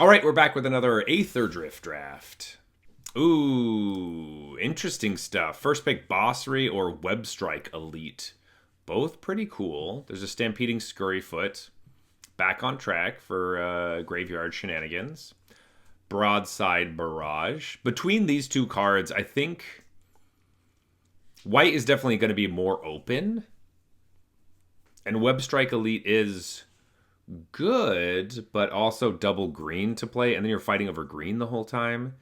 right, we're back with another Aetherdrift draft. Ooh, interesting stuff. First pick, Bossry or Webstrike Elite. Both pretty cool. There's a Stampeding Scurryfoot. Back on track for Graveyard Shenanigans. Broadside Barrage. Between these two cards, I think white is definitely going to be more open. And Webstrike Elite is good, but also double green to play, and then you're fighting over green the whole time.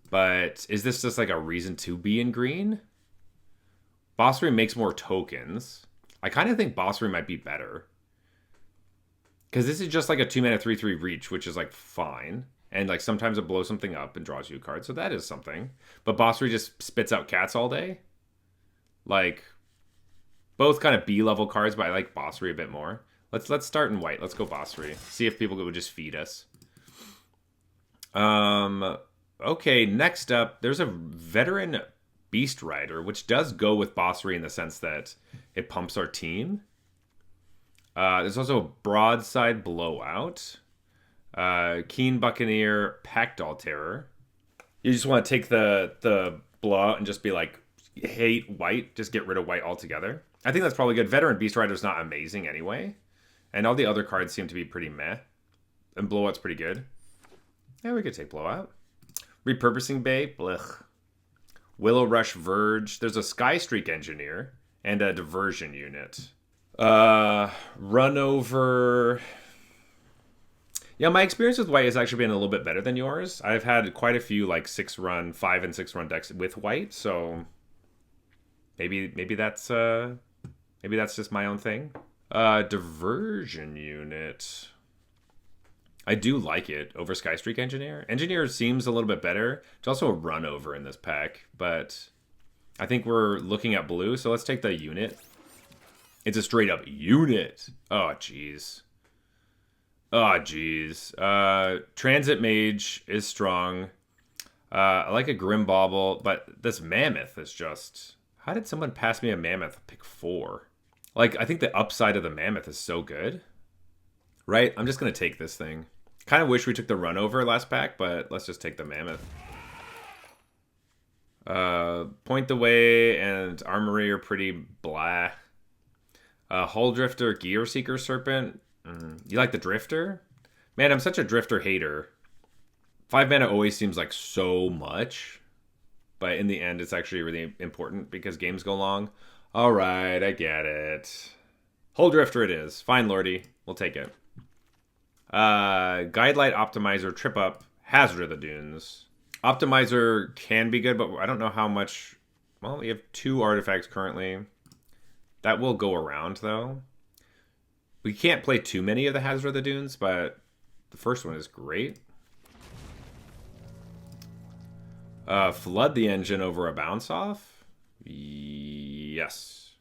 But is this just like a reason to be in green? Bossry makes more tokens. I kind of think Bossry might be better. Because this is just like a 2-mana 3/3 reach, which is like fine. And like sometimes it blows something up and draws you a card, so that is something. But Bossry just spits out cats all day. Like, both kind of B-level cards, but I like Bossry a bit more. Let's start in white. Let's go Bossry. See if people would just feed us. Okay, next up, there's a Veteran Beast Rider, which does go with Bossry in the sense that it pumps our team. There's also a Broadside Blowout. Keen Buccaneer, Packdoll Terror. You just want to take the blowout and just be like, hate white. Just get rid of white altogether. I think that's probably good. Veteran Beast Rider is not amazing anyway. And all the other cards seem to be pretty meh. And Blowout's pretty good. Yeah, we could take Blowout. Repurposing Bay. Blech. Willow Rush Verge. There's a Sky Streak Engineer. And a Diversion Unit. Run Over. Yeah, my experience with white has actually been a little bit better than yours. I've had quite a few like 5 and 6 run decks with white. So maybe that's just my own thing. Diversion Unit. I do like it over Skystreak Engineer. Engineer seems a little bit better. It's also a run over in this pack, but I think we're looking at blue, so let's take the unit. It's a straight up unit. Oh, jeez. Oh, jeez. Transit Mage is strong. I like a Grim Bauble, but this Mammoth is just... How did someone pass me a Mammoth pick 4? Like, I think the upside of the Mammoth is so good. Right? I'm just going to take this thing. Kind of wish we took the run over last pack, but let's just take the Mammoth. Point the Way and Armory are pretty blah. Hull Drifter, Gear Seeker Serpent. You like the Drifter? Man, I'm such a Drifter hater. 5 mana always seems like so much. But in the end, it's actually really important because games go long. Alright, I get it. Hull Drifter it is. Fine, Lordy. We'll take it. Guidelight Optimizer, Trip Up, Hazard of the Dunes. Optimizer can be good, but I don't know how much... Well, we have 2 artifacts currently. That will go around, though. We can't play too many of the Hazard of the Dunes, but the first one is great. Flood the Engine over a Bounce Off? Yes.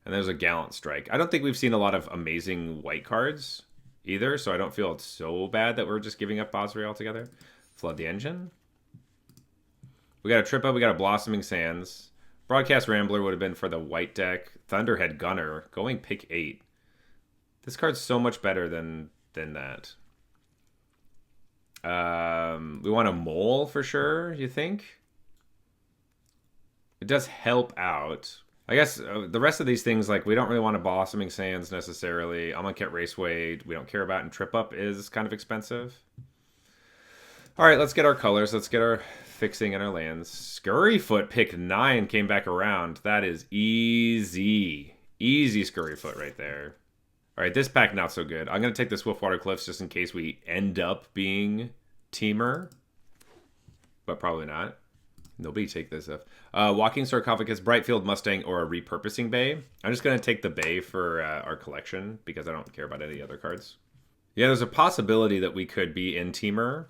And there's a Gallant Strike. I don't think we've seen a lot of amazing white cards either, so I don't feel it's so bad that we're just giving up Bossry altogether. Flood the Engine. We got a Trip Up, we got a Blossoming Sands. Broadcast Rambler would have been for the white deck. Thunderhead Gunner, going pick 8. This card's so much better than that. We want a Mole for sure, you think? It does help out. I guess the rest of these things, like, we don't really want a Blossoming Sands necessarily. Amonkhet Raceway, we don't care about, and Trip Up is kind of expensive. All right, let's get our colors. Let's get our fixing and our lands. Scurryfoot, pick 9, came back around. That is easy. Easy Scurryfoot right there. All right, this pack not so good. I'm going to take the Swiftwater Cliffs just in case we end up being Teamer. But probably not. Nobody take this stuff. Walking Sarcophagus, Brightfield Mustang, or a Repurposing Bay. I'm just going to take the Bay for our collection because I don't care about any other cards. Yeah, there's a possibility that we could be in Teamer.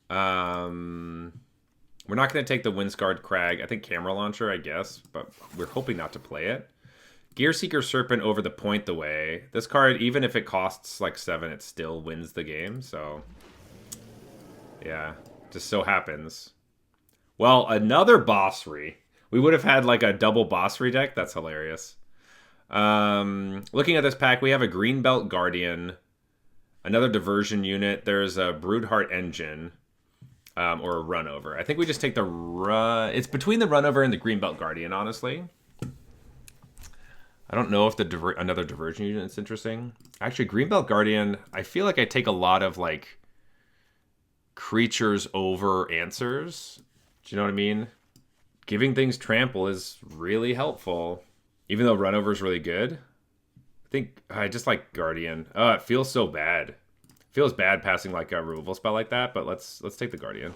We're not going to take the Windscarred Crag. I think Camera Launcher, I guess, but we're hoping not to play it. Gear Seeker Serpent over the Point the Way. This card, even if it costs like 7, it still wins the game, so... Yeah, just so happens. Well, another Bossry. We would have had like a double Bossry deck. That's hilarious. Looking at this pack, we have a Greenbelt Guardian, Another diversion unit. There's a Broodheart Engine. Or a Runover. I think we just take the run. It's between the Runover and the Greenbelt Guardian, honestly. I don't know if the another diversion unit is interesting. Actually, Greenbelt Guardian, I feel like I take a lot of, like, creatures over answers. Do you know what I mean? Giving things trample is really helpful. Even though Runover is really good. I think I just like Guardian. Oh, it feels so bad. Feels bad passing like a removal spell like that, but let's take the Guardian.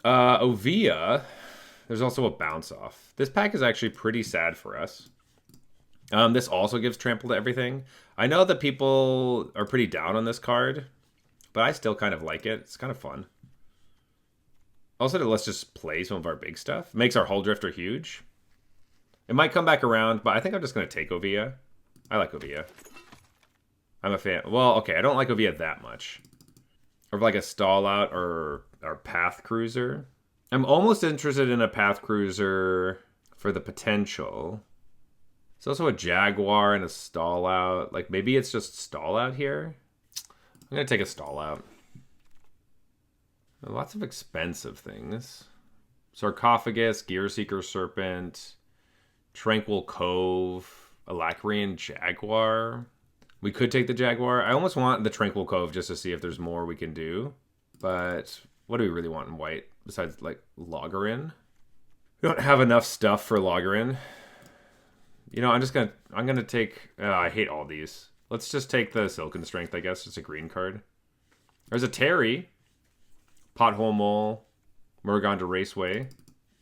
Ovia. There's also a bounce off. This pack is actually pretty sad for us. This also gives trample to everything. I know that people are pretty down on this card, but I still kind of like it. It's kind of fun. Also, let's just play some of our big stuff. Makes our Hull Drifter huge. It might come back around, but I think I'm just going to take Ovia. I like Ovia. I'm a fan. Well, okay, I don't like Ovia that much. Or like a Stall Out or Path Cruiser. I'm almost interested in a Path Cruiser for the potential. It's also a Jaguar and a Stall Out. Like, maybe it's just Stall Out here. I'm going to take a Stall Out. Lots of expensive things. Sarcophagus, Gearseeker Serpent, Tranquil Cove, Alacrian Jaguar. We could take the Jaguar. I almost want the Tranquil Cove just to see if there's more we can do. But what do we really want in white besides, like, Loggerin? We don't have enough stuff for Loggerin. You know, I'm gonna take... I hate all these. Let's just take the Silken Strength, I guess. It's a green card. There's a Terry. Pothole Mole. Murgonda Raceway.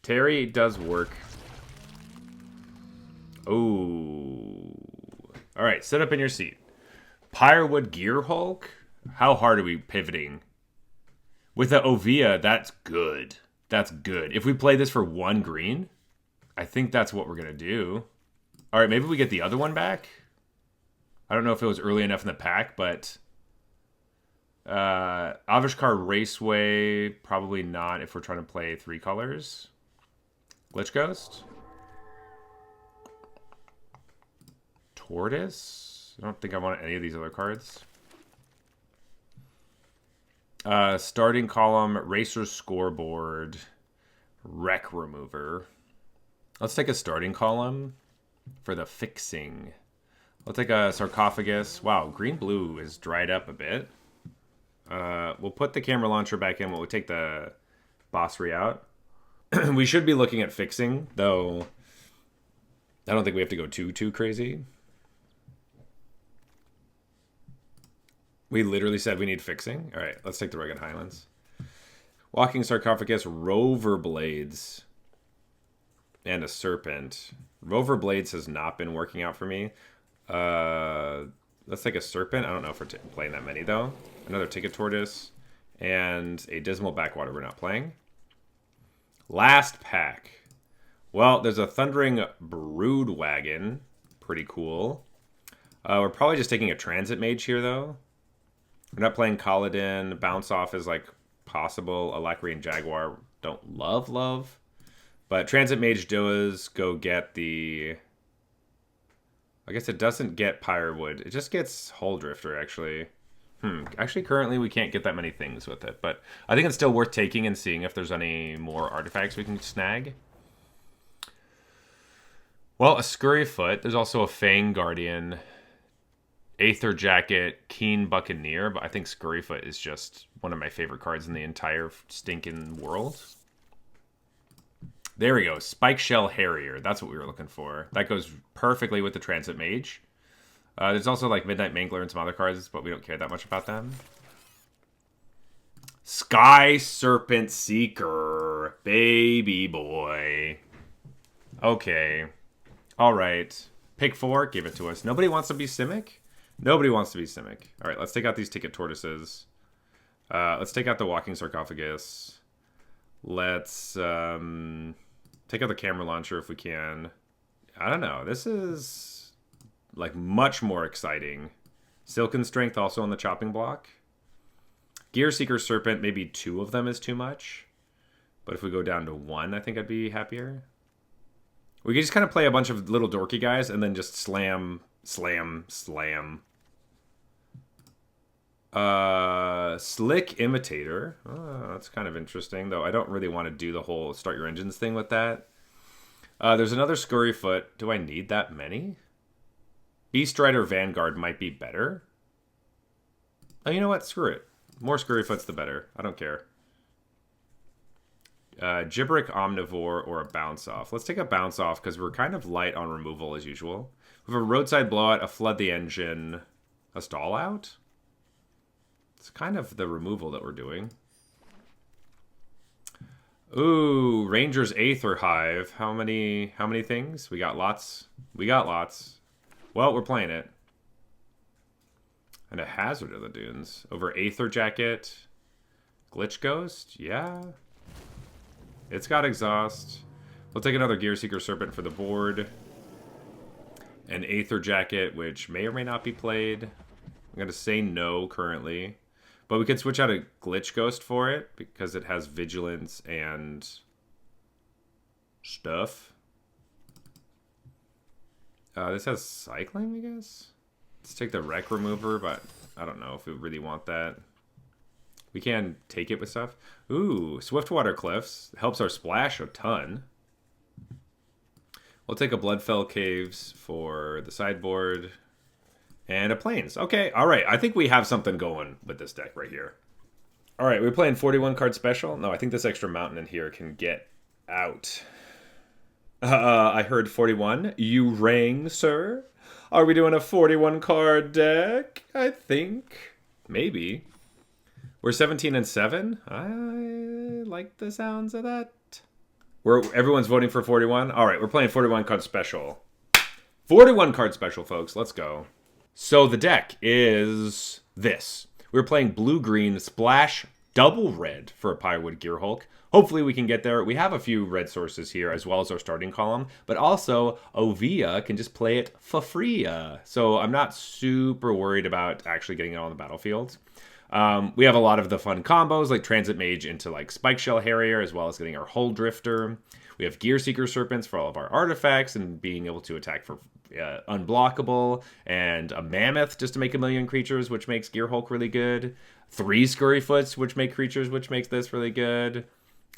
Terry does work. Oh. All right, sit up in your seat. Pyrewood Gear Hulk? How hard are we pivoting? With the Ovia, that's good. That's good. If we play this for 1 green, I think that's what we're going to do. All right, maybe we get the other one back. I don't know if it was early enough in the pack, but... Avishkar Raceway, probably not if we're trying to play 3 colors. Glitch Ghost? Tortoise? I don't think I want any of these other cards. Starting column, Racer's Scoreboard, Wreck Remover. Let's take a starting column for the fixing. We'll take a Sarcophagus. Wow, green-blue is dried up a bit. We'll put the camera launcher back in. We'll take the Bossry out. We should be looking at fixing, though I don't think we have to go too crazy. We literally said we need fixing. All right, let's take the Rugged Highlands. Walking Sarcophagus, Rover Blades, and a Serpent. Rover Blades has not been working out for me. Let's take a Serpent. I don't know if we're playing that many, though. Another Ticket Tortoise, and a Dismal Backwater we're not playing. Last pack. Well, there's a Thundering Brood Wagon. Pretty cool. We're probably just taking a Transit Mage here, though. We're not playing Kaladin. Bounce Off is, like, possible. Alacrian Jaguar, don't love. But Transit Mage does go get the... I guess it doesn't get Pyrewood. It just gets Hull Drifter, actually. Actually, currently, we can't get that many things with it. But I think it's still worth taking and seeing if there's any more artifacts we can snag. Well, a Scurryfoot. There's also a Fang Guardian, Aether Jacket, Keen Buccaneer. But I think Scurryfoot is just one of my favorite cards in the entire stinking world. There we go. Spike Shell Harrier. That's what we were looking for. That goes perfectly with the Transit Mage. There's also like Midnight Mangler and some other cards, but we don't care that much about them. Sky Serpent Seeker. Baby boy. Okay. All right. Pick 4. Give it to us. Nobody wants to be Simic? Nobody wants to be Simic. All right, let's take out these Ticket Tortoises. Let's take out the Walking Sarcophagus. Let's take out the Camera Launcher if we can. I don't know. This is... like, much more exciting. Silken Strength also on the chopping block. Gearseeker Serpent, maybe 2 of them is too much. But if we go down to 1, I think I'd be happier. We could just kind of play a bunch of little dorky guys and then just slam. Slick Imitator. That's kind of interesting, though I don't really want to do the whole start your engines thing with that. There's another Scurryfoot. Do I need that many? Beast Rider Vanguard might be better. Oh, you know what? Screw it. More Scurryfoots the better. I don't care. Gibberick Omnivore or a Bounce Off. Let's take a Bounce Off because we're kind of light on removal as usual. We have a Roadside Blowout, a Flood the Engine, a Stall Out. It's kind of the removal that we're doing. Ooh, Ranger's Aether Hive. How many things? We got lots. We got lots. Well, we're playing it. And a Hazard of the Dunes. Over Aether Jacket. Glitch Ghost? Yeah. It's got Exhaust. We'll take another Gear Seeker Serpent for the board. An Aether Jacket, which may or may not be played. I'm going to say no currently. But we could switch out a Glitch Ghost for it because it has Vigilance and stuff. This has Cycling, I guess? Let's take the Wreck Remover, but I don't know if we really want that. We can take it with stuff. Ooh, Swiftwater Cliffs. Helps our splash a ton. We'll take a Bloodfell Caves for the sideboard. And a Plains. Okay, alright. I think we have something going with this deck right here. Alright, we're playing 41 card special. No, I think this extra mountain in here can get out. I heard 41. You rang, sir? Are we doing a 41 card deck? I think. Maybe. We're 17 and 7. I like the sounds of that. Everyone's voting for 41. All right, we're playing 41 card special. 41 card special, folks. Let's go. So the deck is this. We're playing blue-green splash double red for a Pywood Gearhulk. Hopefully we can get there. We have a few red sources here as well as our starting column, but also Ovia can just play it for free. So I'm not super worried about actually getting it on the battlefield. We have a lot of the fun combos like Transit Mage into like Spike Shell Harrier, as well as getting our Hull Drifter. We have Gear Seeker Serpents for all of our artifacts and being able to attack for unblockable, and a Mammoth just to make 1,000,000 creatures, which makes Gearhulk really good. 3 Scurryfoots, which make creatures, which makes this really good.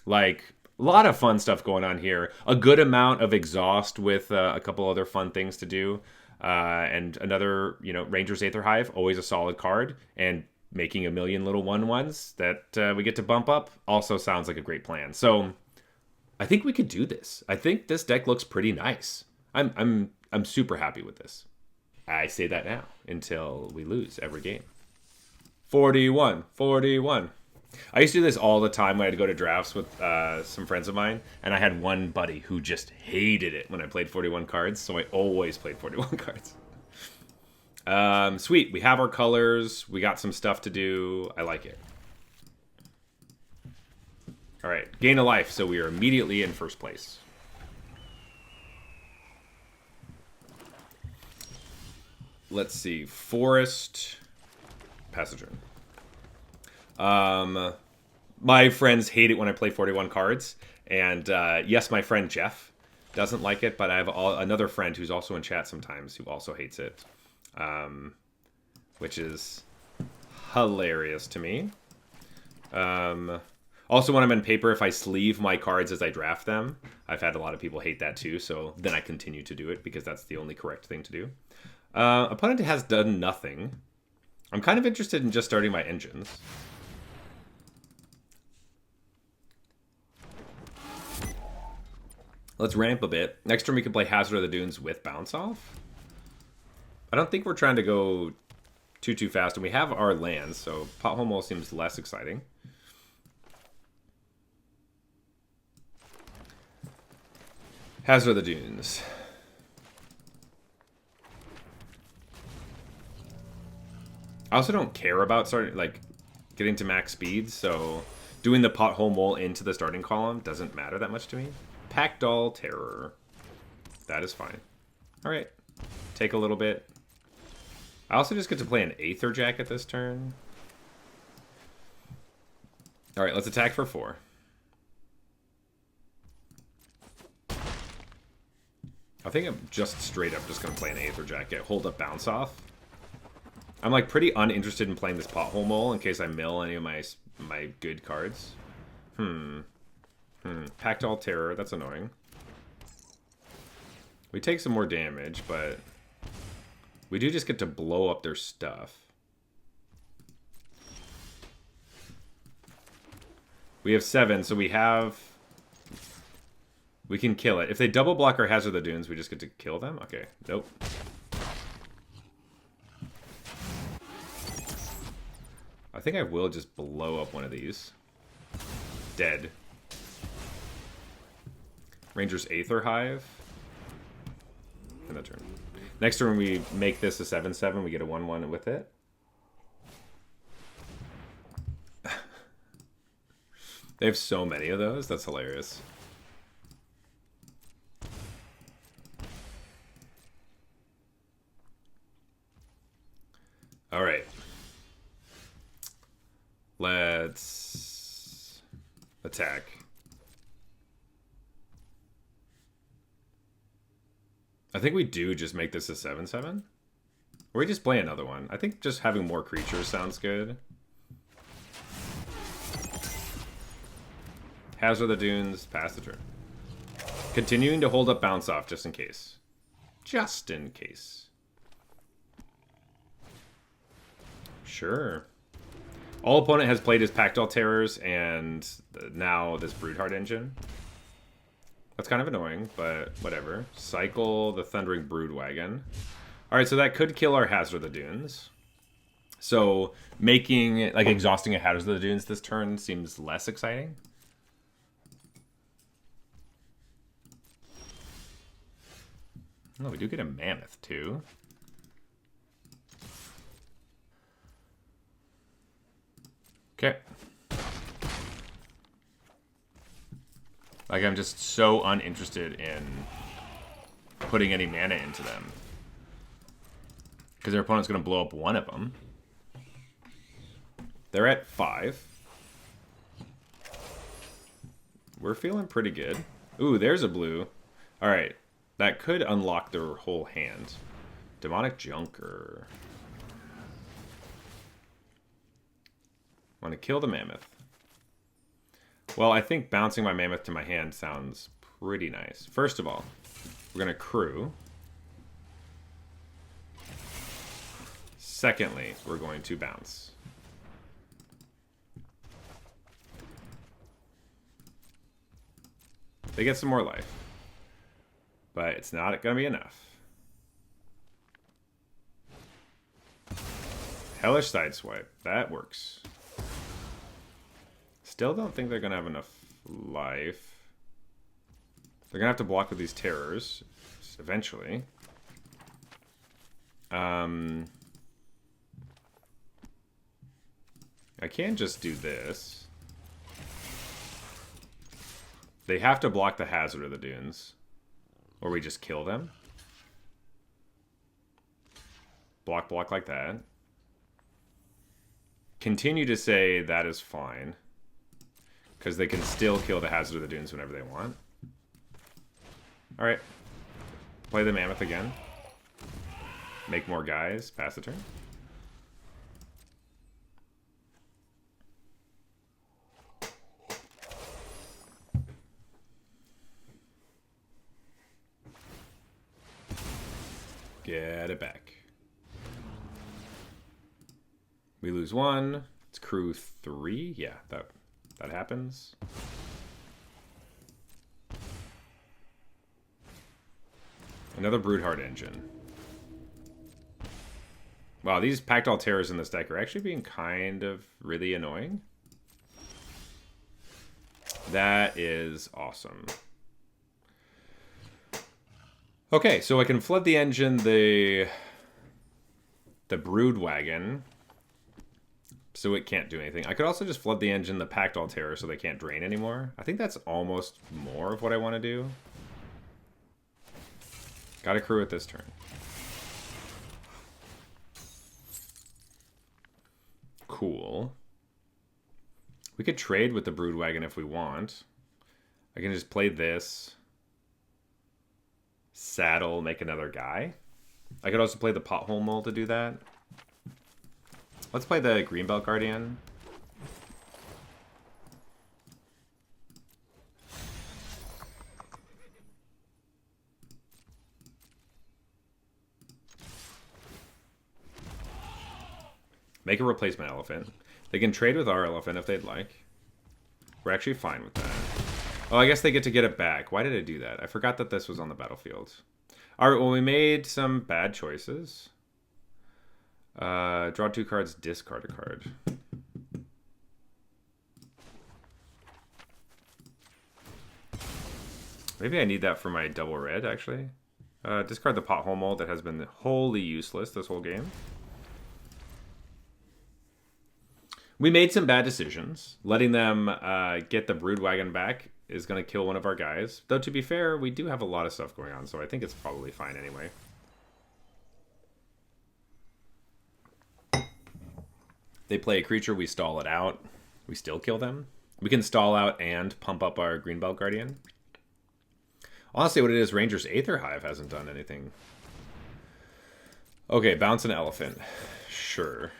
Like, a lot of fun stuff going on here. A good amount of exhaust with a couple other fun things to do. And another, Ranger's Aether Hive, always a solid card. And making 1,000,000 little 1/1s that we get to bump up also sounds like a great plan. So I think we could do this. I think this deck looks pretty nice. I'm super happy with this. I say that now until we lose every game. 41. I used to do this all the time when I'd go to drafts with some friends of mine, and I had one buddy who just hated it when I played 41 cards, so I always played 41 cards. Sweet, we have our colors, we got some stuff to do, I like it. Alright, gain a life, so we are immediately in first place. Let's see, Forest, Passager. My friends hate it when I play 41 cards, and yes, my friend Jeff doesn't like it, but I have another friend who's also in chat sometimes who also hates it, which is hilarious to me. Also, when I'm in paper, if I sleeve my cards as I draft them, I've had a lot of people hate that too, so then I continue to do it because that's the only correct thing to do. Opponent has done nothing. I'm kind of interested in just starting my engines. Let's ramp a bit. Next turn we can play Hazard of the Dunes with Bounce Off. I don't think we're trying to go too fast, and we have our lands, so Pothole Mole seems less exciting. Hazard of the Dunes. I also don't care about getting to max speed, so doing the Pothole Mole into the starting column doesn't matter that much to me. Packdoll Terror. That is fine. Alright. Take a little bit. I also just get to play an Aether Jacket this turn. Alright, let's attack for 4. I think I'm just straight up just going to play an Aether Jacket. Hold up Bounce Off. I'm like pretty uninterested in playing this Pothole Mole in case I mill any of my good cards. Pact All Terror, that's annoying. We take some more damage, but we do just get to blow up their stuff. We have 7, so we can kill it. If they double block our Hazard the Dunes, we just get to kill them? Okay, nope. I think I will just blow up one of these. Dead. Ranger's Aether Hive. End of turn. Next turn we make this a 7/7, we get a 1/1 with it. They have so many of those, that's hilarious. Alright. Let's attack. I think we do just make this a 7/7. Or we just play another one. I think just having more creatures sounds good. Hazard the Dunes, pass the turn. Continuing to hold up bounce off just in case. Just in case. Sure. All opponent has played his Pact All Terrors and now this Broodheart engine. That's kind of annoying, but whatever. Cycle the Thundering Broodwagon. Alright, so that could kill our Hazard the Dunes. So making, like, exhausting a Hazard the Dunes this turn seems less exciting. Oh, we do get a Mammoth, too. Okay. Like, I'm just so uninterested in putting any mana into them. Because their opponent's going to blow up one of them. They're at 5. We're feeling pretty good. Ooh, there's a blue. Alright. That could unlock their whole hand. Demonic Junker. Want to kill the Mammoth. Well, I think bouncing my Mammoth to my hand sounds pretty nice. First of all, we're going to crew. Secondly, we're going to bounce. They get some more life. But it's not going to be enough. Hellish Sideswipe. That works. Still don't think they're going to have enough life. They're going to have to block with these terrors eventually. I can just do this. They have to block the Hazard of the Dunes. Or we just kill them. Block like that. Continue to say that is fine. Because they can still kill the Hazard of the Dunes whenever they want. Alright. Play the Mammoth again. Make more guys. Pass the turn. Get it back. We lose 1. It's crew 3. Yeah, that happens. Another Broodheart engine. Wow, these Pact All Terrors in this deck are actually being kind of really annoying. That is awesome. Okay, so I can flood the engine, the Broodwagon, so it can't do anything. I could also just flood the engine, the Pact All Terror, so they can't drain anymore. I think that's almost more of what I want to do. Gotta crew it this turn. Cool. We could trade with the Broodwagon if we want. I can just play this. Saddle, make another guy. I could also play the Pothole Mole to do that. Let's play the Greenbelt Guardian. Make a replacement elephant. They can trade with our elephant if they'd like. We're actually fine with that. Oh, I guess they get to get it back. Why did I do that? I forgot that this was on the battlefield. All right, well, we made some bad choices. Draw 2 cards, discard a card. Maybe I need that for my double red, actually. Discard the pothole mold that has been wholly useless this whole game. We made some bad decisions. Letting them get the Brood Wagon back is going to kill one of our guys. Though, to be fair, we do have a lot of stuff going on, so I think it's probably fine anyway. They play a creature, we stall it out. We still kill them. We can stall out and pump up our Greenbelt Guardian. Honestly, what it is, Ranger's Aether Hive hasn't done anything. Okay, bounce an elephant. Sure.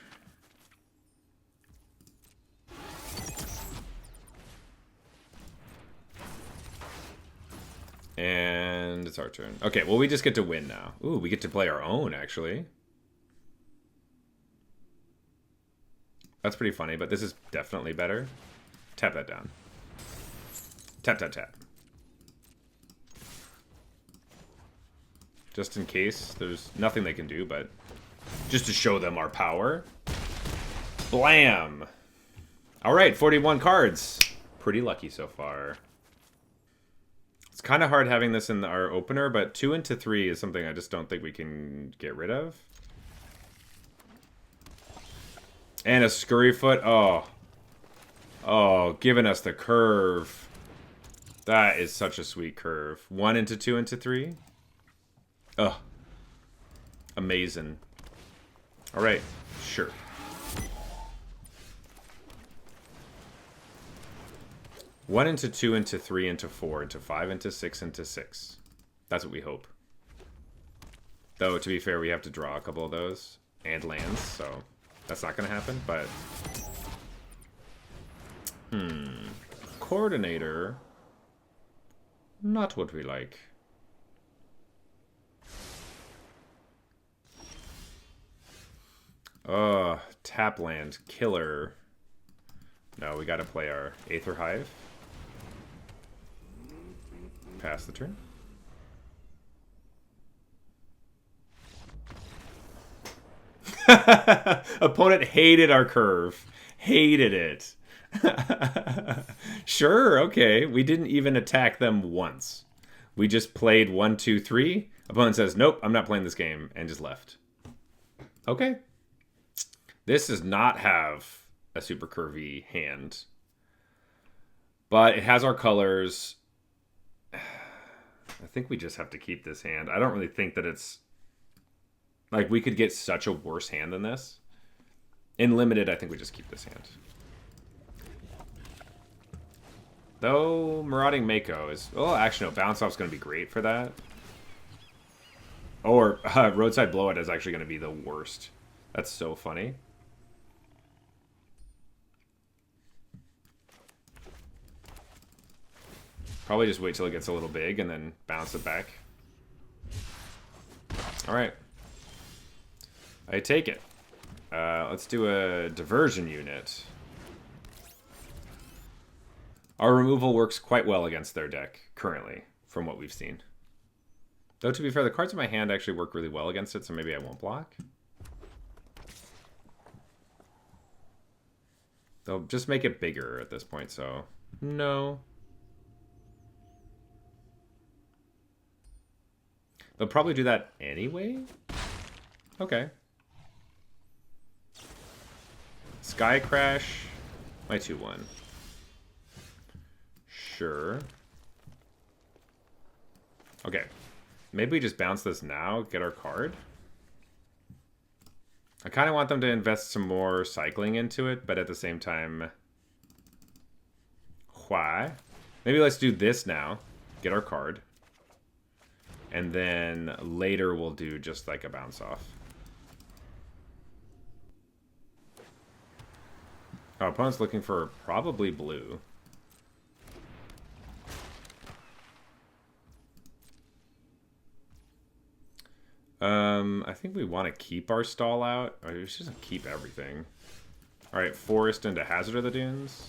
And it's our turn. Okay, well, we just get to win now. Ooh, we get to play our own, actually. That's pretty funny, but this is definitely better. Tap that down. Tap, tap, tap. Just in case. There's nothing they can do, but just to show them our power. Blam! Alright, 41 cards. Pretty lucky so far. It's kind of hard having this in our opener, but 2 into 3 is something I just don't think we can get rid of. And a Scurryfoot. Oh. Oh, giving us the curve. That is such a sweet curve. 1 into 2 into 3. Ugh. Amazing. Alright, sure. One into 2 into 3 into 4 into 5 into 6 into 6. That's what we hope. Though, to be fair, we have to draw a couple of those. And lands, so that's not going to happen, but... Coordinator. Not what we like. Tap land. Killer. No, we gotta play our Aether Hive. Pass the turn. Opponent hated our curve. Hated it. Sure, okay. We didn't even attack them once. We just played 1, 2, 3. Opponent says, nope, I'm not playing this game, and just left. Okay. This does not have a super curvy hand. But it has our colors. I think we just have to keep this hand. I don't really think that it's... Like, we could get such a worse hand than this. In limited, I think we just keep this hand. Though, Marauding Mako is... Oh, actually, no. Bounce Off's going to be great for that. Or, Roadside Blowout is actually going to be the worst. That's so funny. Probably just wait till it gets a little big and then bounce it back. Alright. I take it. Let's do a diversion unit. Our removal works quite well against their deck, currently, from what we've seen. Though, to be fair, the cards in my hand actually work really well against it, so maybe I won't block. They'll just make it bigger at this point, so... No. They'll probably do that anyway? Okay. Sky Crash. My 2-1. Sure. Okay. Maybe we just bounce this now, get our card. I kind of want them to invest some more cycling into it, but at the same time... Why? Maybe let's do this now. Get our card. And then later we'll do just like a bounce off. Our opponent's looking for probably blue. I think we want to keep our stall out. Or we should just keep everything. Alright, Forest into Hazard of the Dunes.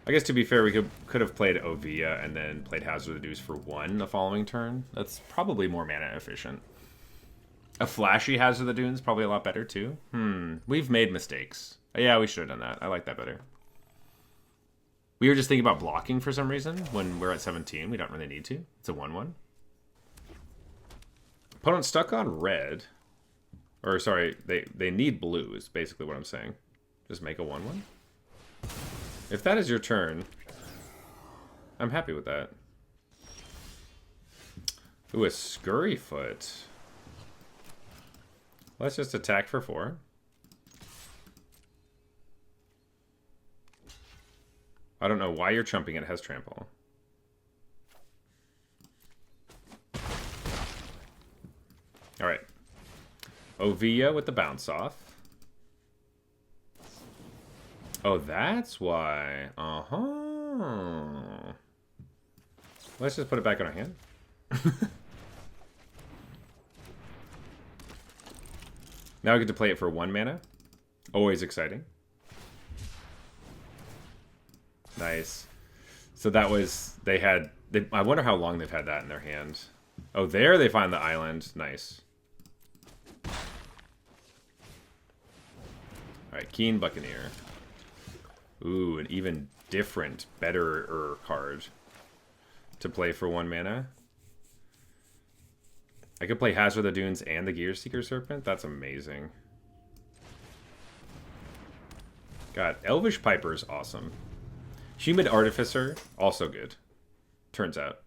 I guess to be fair, we could have played Ovia and then played Hazard of the Dunes for 1 the following turn. That's probably more mana efficient. A flashy Hazard of the Dunes probably a lot better too. We've made mistakes. Yeah, we should have done that. I like that better. We were just thinking about blocking for some reason when we're at 17. We don't really need to. It's a 1-1. Opponent stuck on red. Or, sorry, they need blue is basically what I'm saying. Just make a 1-1. If that is your turn, I'm happy with that. Ooh, a Scurryfoot. Let's just attack for 4. I don't know why you're chumping it. It has trample. Alright. Ovia with the bounce off. Oh, that's why. Uh-huh. Let's just put it back in our hand. Now we get to play it for 1 mana. Always exciting. Nice. So that was... I wonder how long they've had that in their hand. Oh, there they find the island. Nice. Alright, Keen Buccaneer. Ooh, an even different, better card to play for 1 mana. I could play Hazard of the Dunes and the Gear Seeker Serpent. That's amazing. God, Elvish Piper is awesome. Humid Artificer, also good. Turns out.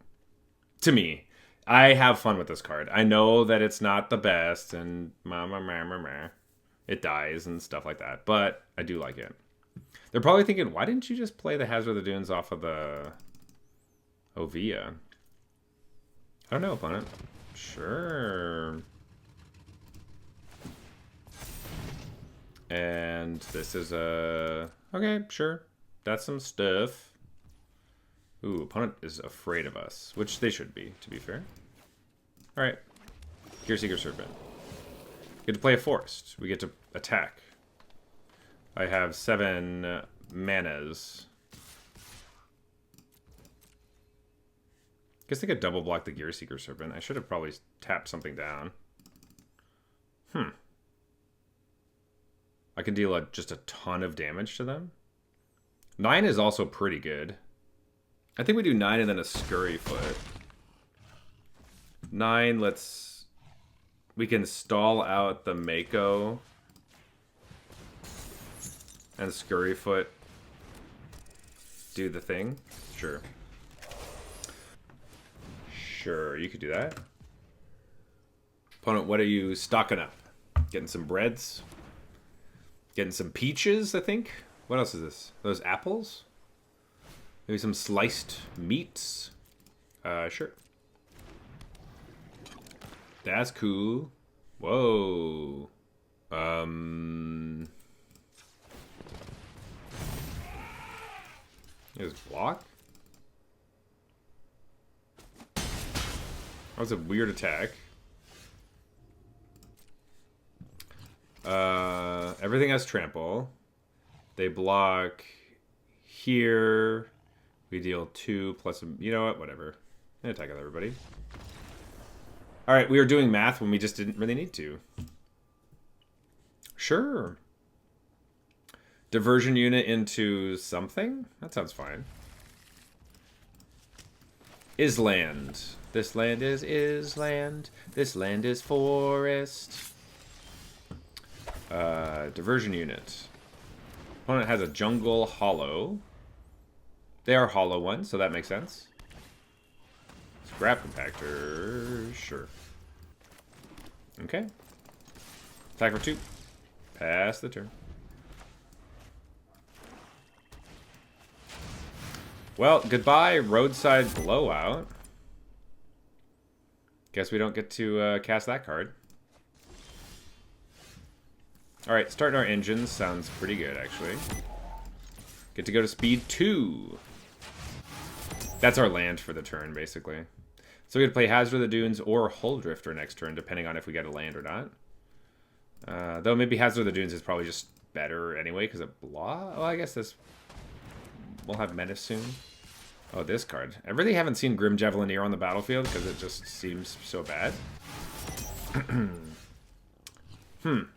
To me. I have fun with this card. I know that it's not the best, and it dies and stuff like that, but I do like it. They're probably thinking, why didn't you just play the Hazard of the Dunes off of the Ovia? I don't know, opponent. Sure. And this is a... Okay, sure. That's some stuff. Ooh, opponent is afraid of us, which they should be, to be fair. Alright. Gear Seeker Serpent. We get to play a forest. We get to attack. I have 7 manas. Guess they could double block the Gear Seeker Serpent. I should have probably tapped something down. I could deal just a ton of damage to them. 9 is also pretty good. I think we do 9 and then a Scurryfoot. 9, we can stall out the Mako. And Scurryfoot do the thing. Sure. Sure, you could do that. Opponent, what are you stocking up? Getting some breads? Getting some peaches, I think? What else is this? Those apples? Maybe some sliced meats? Sure. That's cool. Whoa. Is block? That was a weird attack. Everything has trample. They block here. We deal 2 plus... You know what? Whatever. Attack with everybody. Alright, we were doing math when we just didn't really need to. Sure. Diversion unit into something? That sounds fine. Island. This land is Island. This land is forest. Diversion unit. Opponent has a jungle hollow. They are hollow ones, so that makes sense. Scrap compactor. Sure. Okay. Attack for 2. Pass the turn. Well, goodbye, roadside blowout. Guess we don't get to cast that card. Alright, starting our engines sounds pretty good, actually. Get to go to speed 2. That's our land for the turn, basically. So we could play Hazard of the Dunes or Hull Drifter next turn, depending on if we get a land or not. Though maybe Hazard of the Dunes is probably just better anyway, because of blah. Oh, I guess this... We'll have Menace soon. Oh, this card. I really haven't seen Grim Javelineer on the battlefield, because it just seems so bad.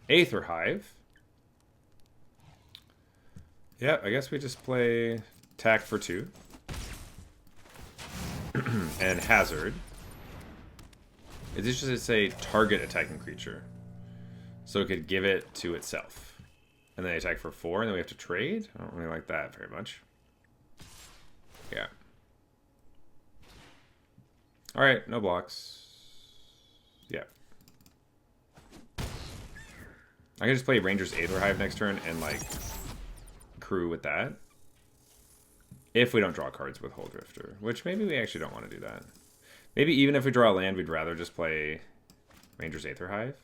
Aether Hive. Yeah, I guess we just play attack for 2. And Hazard. It's just to say target attacking creature. So it could give it to itself. And then attack for 4, and then we have to trade? I don't really like that very much. Yeah. Alright, no blocks. Yeah. I can just play Ranger's Aether Hive next turn and, like, crew with that. If we don't draw cards with Hull Drifter. Which maybe we actually don't want to do that. Maybe even if we draw a land, we'd rather just play Ranger's Aether Hive.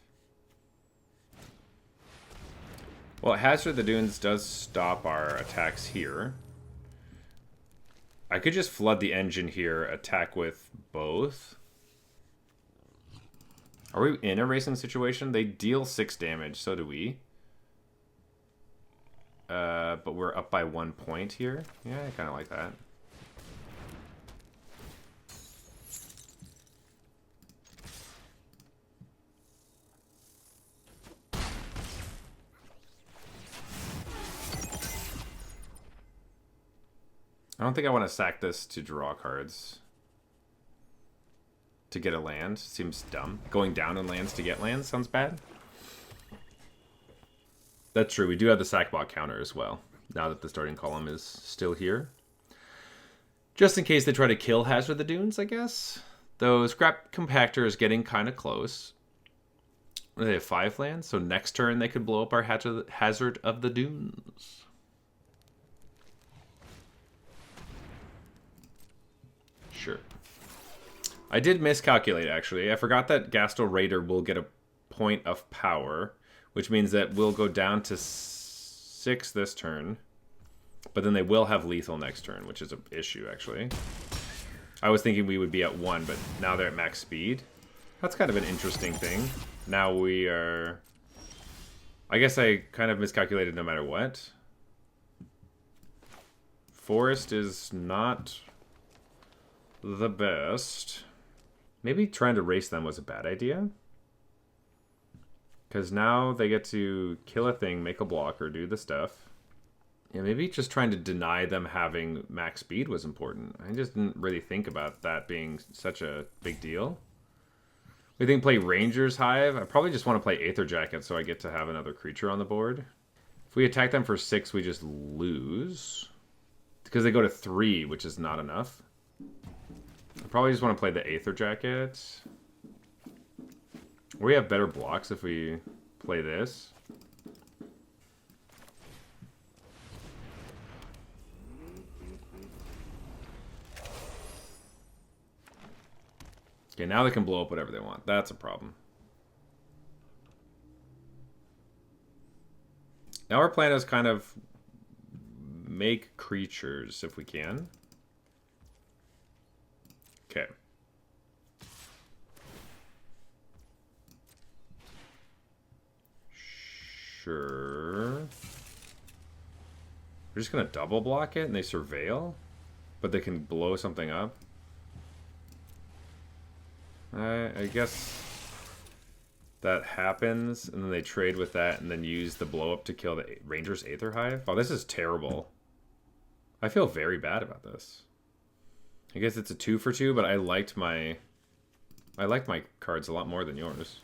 Well, Hazard of the Dunes does stop our attacks here. I could just flood the engine here, attack with both. Are we in a racing situation? They deal 6 damage, so do we. But we're up by 1 point here. Yeah, I kind of like that. I don't think I want to sack this to draw cards. To get a land seems dumb. Going down in lands to get lands sounds bad. That's true. We do have the sackbot counter as well. Now that the starting column is still here. Just in case they try to kill Hazard of the Dunes, I guess. Though Scrap Compactor is getting kind of close. They have 5 lands, so next turn they could blow up our Hazard of the Dunes. Sure. I did miscalculate, actually. I forgot that Gastel Raider will get a point of power, which means that we'll go down to 6 this turn. But then they will have lethal next turn, which is an issue, actually. I was thinking we would be at 1, but now they're at max speed. That's kind of an interesting thing. Now we are... I guess I kind of miscalculated no matter what. Forest is not the best. Maybe trying to race them was a bad idea. Because now they get to kill a thing, make a block, or do the stuff. Yeah, maybe just trying to deny them having max speed was important. I just didn't really think about that being such a big deal. We think play Ranger's Hive. I probably just want to play Aether Jacket so I get to have another creature on the board. If we attack them for 6, we just lose. Because they go to 3, which is not enough. I probably just want to play the Aether Jacket. We have better blocks if we play this. Okay, now they can blow up whatever they want. That's a problem. Now our plan is kind of make creatures if we can. Okay. Sure. We're just gonna double block it and they surveil, but they can blow something up. I guess that happens, and then they trade with that and then use the blow up to kill the Ranger's Aether Hive. Oh, this is terrible. I feel very bad about this. I guess it's a 2 for 2, but I liked my cards a lot more than yours.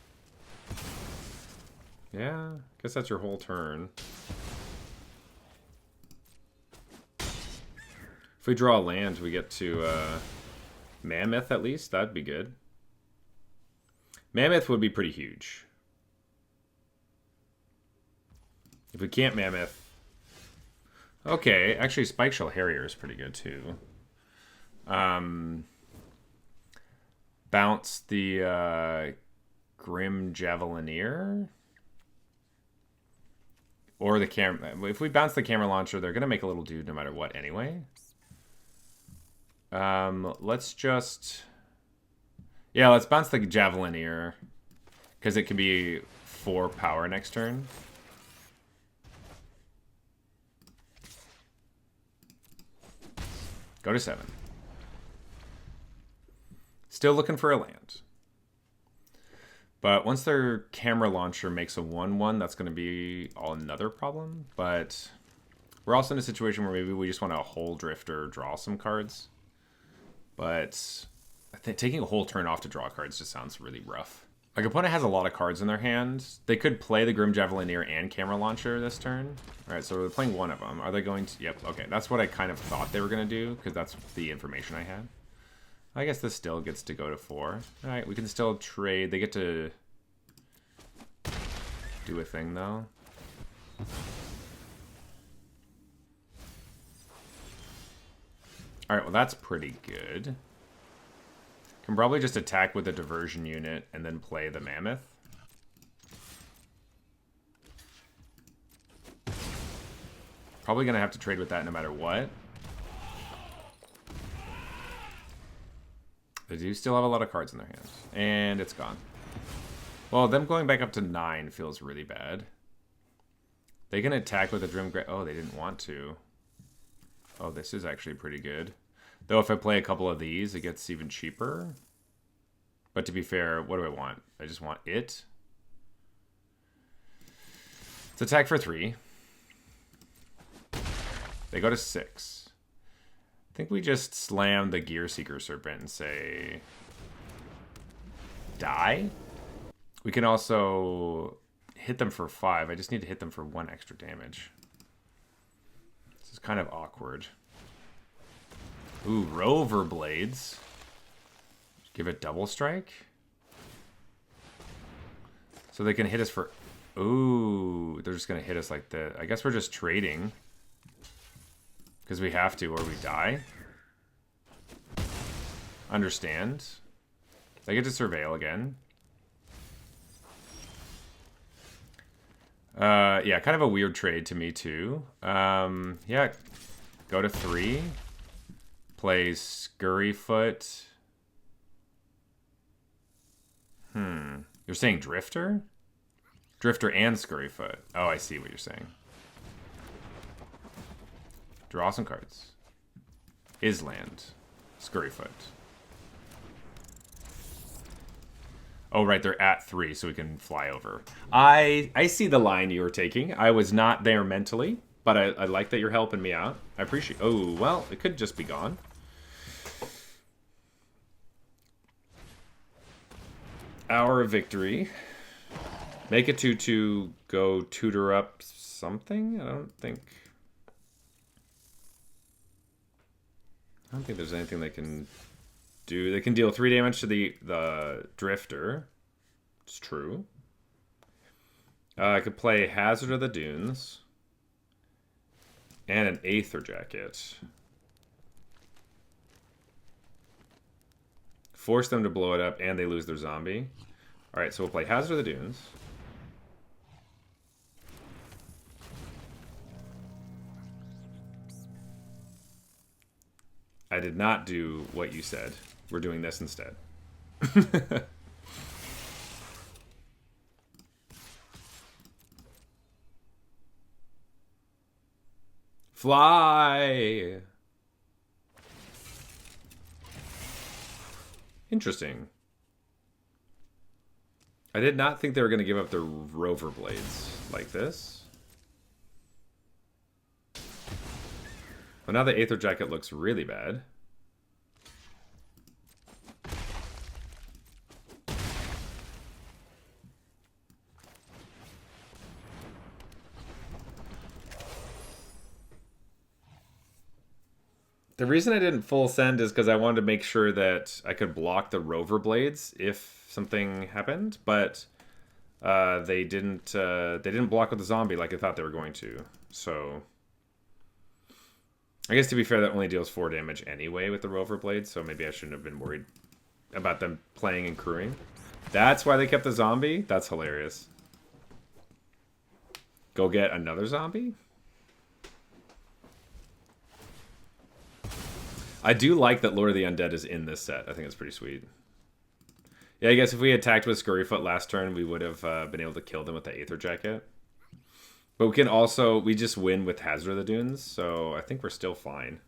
Yeah, guess that's your whole turn. If we draw a land, we get to Mammoth at least. That'd be good. Mammoth would be pretty huge. If we can't Mammoth... Okay, actually Spikeshell Harrier is pretty good too. Bounce the Grim Javelineer. Or the camera. If we bounce the camera launcher, they're going to make a little dude no matter what anyway. Let's just... Yeah, let's bounce the Javelineer. Because it can be 4 power next turn. Go to 7. Still looking for a land. But once their camera launcher makes a 1/1, that's going to be another problem. But we're also in a situation where maybe we just want to whole drift or draw some cards. But I think taking a whole turn off to draw cards just sounds really rough. Like, opponent has a lot of cards in their hand. They could play the Grim Javelineer and camera launcher this turn. All right, so they're playing one of them. Are they going to... Yep, okay. That's what I kind of thought they were going to do, because that's the information I had. I guess this still gets to go to 4. All right, we can still trade. They get to do a thing, though. All right, well, that's pretty good. Can probably just attack with a diversion unit and then play the mammoth. Probably going to have to trade with that no matter what. They do still have a lot of cards in their hands. And it's gone. Well, them going back up to 9 feels really bad. They can attack with a Grim... Oh, they didn't want to. Oh, this is actually pretty good. Though if I play a couple of these, it gets even cheaper. But to be fair, what do I want? I just want it. It's attack for 3. They go to 6. I think we just slam the Gear Seeker Serpent and say... Die? We can also hit them for 5. I just need to hit them for 1 extra damage. This is kind of awkward. Ooh, Rover Blades. Give it double strike. So they can hit us for... Ooh, they're just going to hit us like that. I guess we're just trading. Because we have to or we die. Understand. They get to surveil again. Yeah, kind of a weird trade to me too. Yeah, go to 3. Play Scurryfoot. You're saying Drifter? Drifter and Scurryfoot. Oh, I see what you're saying. Draw some cards. Island. Scurryfoot. Oh, right, they're at 3, so we can fly over. I see the line you were taking. I was not there mentally, but I like that you're helping me out. I appreciate... Oh, well, it could just be gone. Hour of Victory. Make a 2/2, go tutor up something? I don't think there's anything they can do. They can deal 3 damage to the Drifter. It's true. I could play Hazard of the Dunes. And an Aether Jacket. Force them to blow it up, and they lose their zombie. Alright, so we'll play Hazard of the Dunes. I did not do what you said. We're doing this instead. Fly! Interesting. I did not think they were going to give up their Rover Blades like this. But now the Aether Jacket looks really bad. The reason I didn't full send is because I wanted to make sure that I could block the Rover Blades if something happened, but they didn't block with the zombie like I thought they were going to. So I guess to be fair, that only deals 4 damage anyway with the Rover Blades, so maybe I shouldn't have been worried about them playing and crewing. That's why they kept the zombie? That's hilarious. Go get another zombie? I do like that Lord of the Undead is in this set. I think it's pretty sweet. Yeah, I guess if we attacked with Scurryfoot last turn, we would have been able to kill them with the Aether Jacket. But we can also... We just win with Hazard of the Dunes, so I think we're still fine.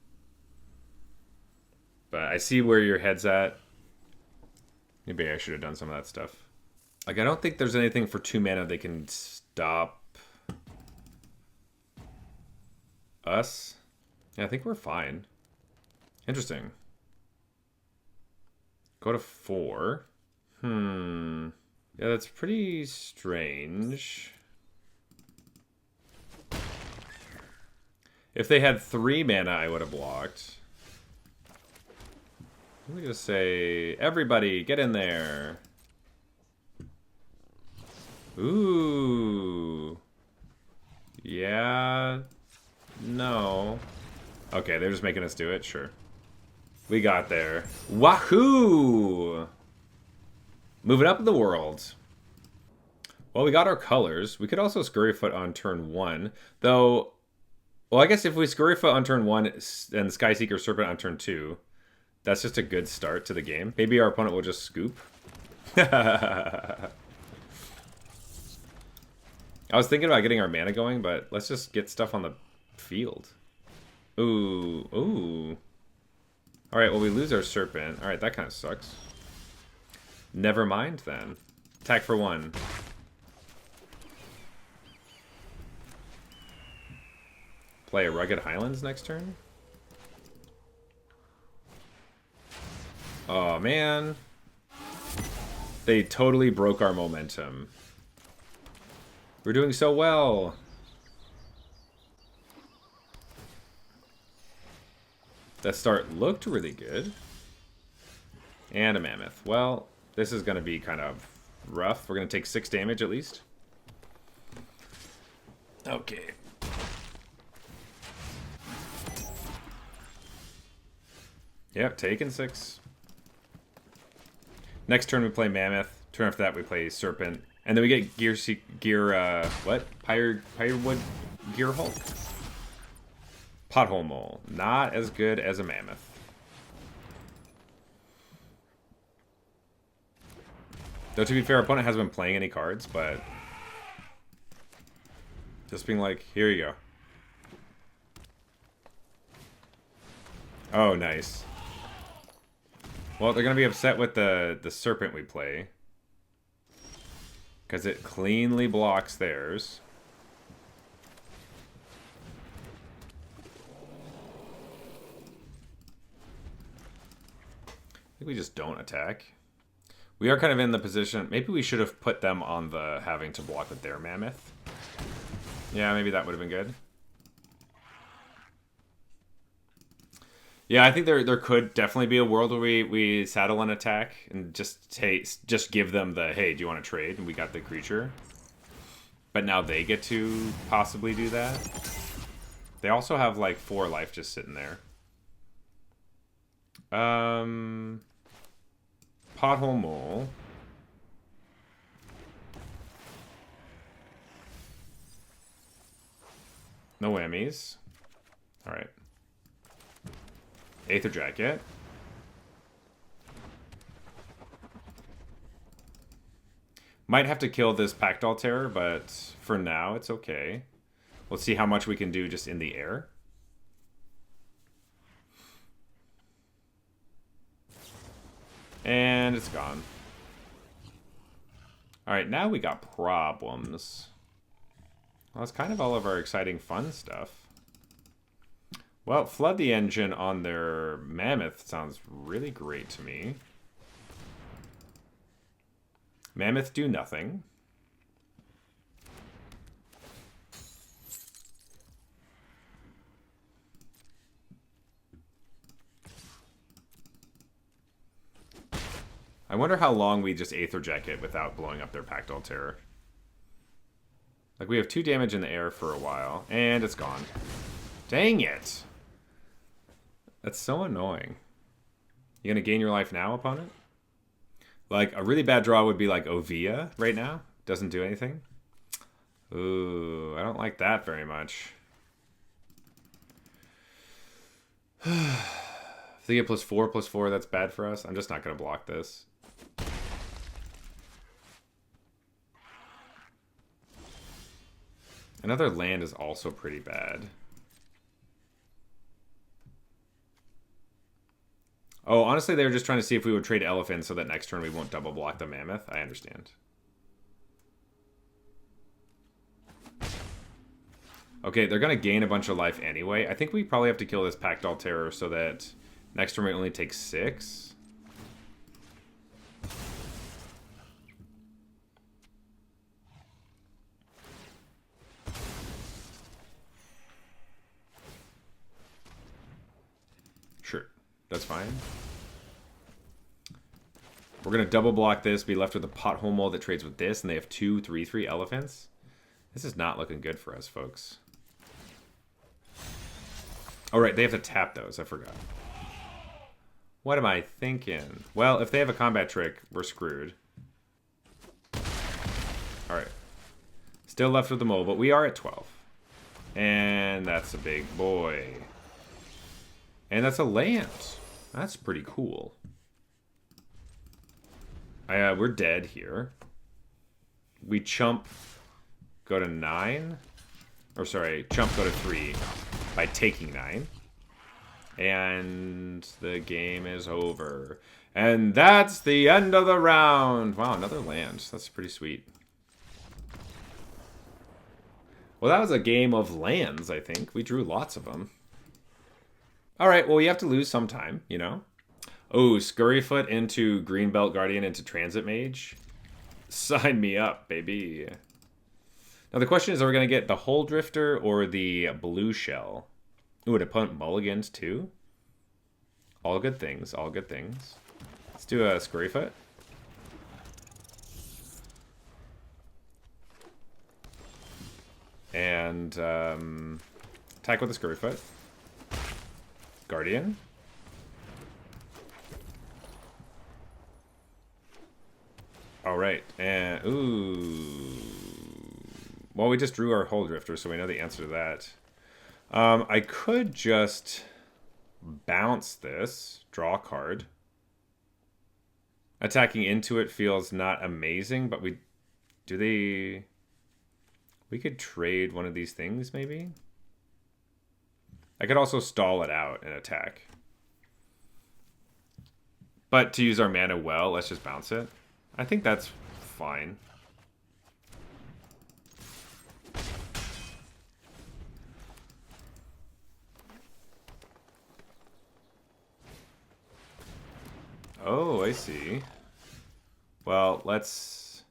But I see where your head's at. Maybe I should have done some of that stuff. Like, I don't think there's anything for 2 mana they can stop us. Yeah, I think we're fine. Interesting. Go to 4. Yeah, that's pretty strange. If they had 3 mana, I would have blocked. Let me just say, everybody, get in there. Ooh. Yeah. No. Okay, they're just making us do it? Sure. We got there. Wahoo! Moving up in the world. Well, we got our colors. We could also Scurryfoot on turn 1. Though, well, I guess if we Scurryfoot on turn 1 and Skyseeker Serpent on turn 2, that's just a good start to the game. Maybe our opponent will just scoop. I was thinking about getting our mana going, but let's just get stuff on the field. Ooh, ooh. Alright, well, we lose our Serpent. Alright, that kind of sucks. Never mind, then. Attack for 1. Play a Rugged Highlands next turn? Oh, man. They totally broke our momentum. We're doing so well. That start looked really good. And a Mammoth. Well, this is going to be kind of rough. We're going to take 6 damage at least. Okay. Yep, taking 6. Next turn we play Mammoth. Turn after that we play Serpent. And then we get Pyrewood Gear Hulk? Pothole Mole. Not as good as a Mammoth. Though, to be fair, our opponent hasn't been playing any cards, but... Just being like, here you go. Oh, nice. Well, they're going to be upset with the Serpent we play. Because it cleanly blocks theirs. I think we just don't attack. We are kind of in the position... Maybe we should have put them on the having to block with their Mammoth. Yeah, maybe that would have been good. Yeah, I think there could definitely be a world where we saddle an attack and just give them the, hey, do you want to trade? And we got the creature. But now they get to possibly do that. They also have like 4 life just sitting there. Pothole Mole. No whammies. Alright. Aether Jacket. Might have to kill this Pactol Terror, but for now it's okay. Let's see how much we can do just in the air. And it's gone. Alright, now we got problems. Well, that's kind of all of our exciting fun stuff. Well, Flood the Engine on their Mammoth sounds really great to me. Mammoth do nothing. I wonder how long we just Aether Jacket without blowing up their Pactol Terror. Like, we have 2 damage in the air for a while, and it's gone. Dang it! That's so annoying. You gonna gain your life now, opponent? Like, a really bad draw would be like Ovia right now. Doesn't do anything. Ooh, I don't like that very much. If they get +4/+4, that's bad for us. I'm just not going to block this. Another land is also pretty bad. Oh, honestly, they were just trying to see if we would trade elephants so that next turn we won't double block the mammoth. I understand. Okay, they're going to gain a bunch of life anyway. I think we probably have to kill this Packed Terror so that next turn we only take 6. Sure, that's fine. We're going to double block this, be left with a Pothole Mole that trades with this, and they have 2 3/3 elephants. This is not looking good for us, folks. Oh, right, they have to tap those. I forgot. What am I thinking? Well, if they have a combat trick, we're screwed. All right. Still left with the mole, but we are at 12. And that's a big boy. And that's a land. That's pretty cool. We're dead here. We chump, go to 9. Or sorry, chump, go to 3 by taking 9. And the game is over. And that's the end of the round. Wow, another land. That's pretty sweet. Well, that was a game of lands, I think. We drew lots of them. All right, well, we have to lose sometime, you know? Oh, Scurryfoot into Greenbelt Guardian into Transit Mage. Sign me up, baby. Now, the question is, are we going to get the Hull Drifter or the Blue Shell? Ooh, an opponent mulligans, too? All good things, all good things. Let's do a Scurryfoot. And attack with the Scurryfoot. Guardian. All right, and ooh. Well, we just drew our Hull Drifter, so we know the answer to that. I could just bounce this, draw a card. Attacking into it feels not amazing, but we could trade one of these things, maybe? I could also stall it out and attack. But to use our mana well, let's just bounce it. I think that's fine. Oh, I see. Well, let's...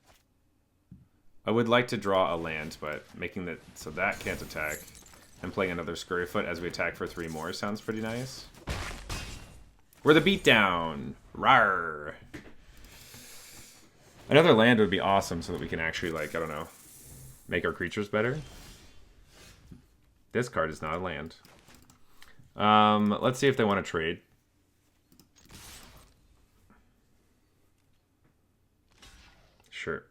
I would like to draw a land, but making that so that can't attack. And playing another Scurryfoot as we attack for 3 more sounds pretty nice. We're the beatdown! Rawr! Another land would be awesome so that we can actually, like, I don't know, make our creatures better. This card is not a land. Let's see if they want to trade. Sure.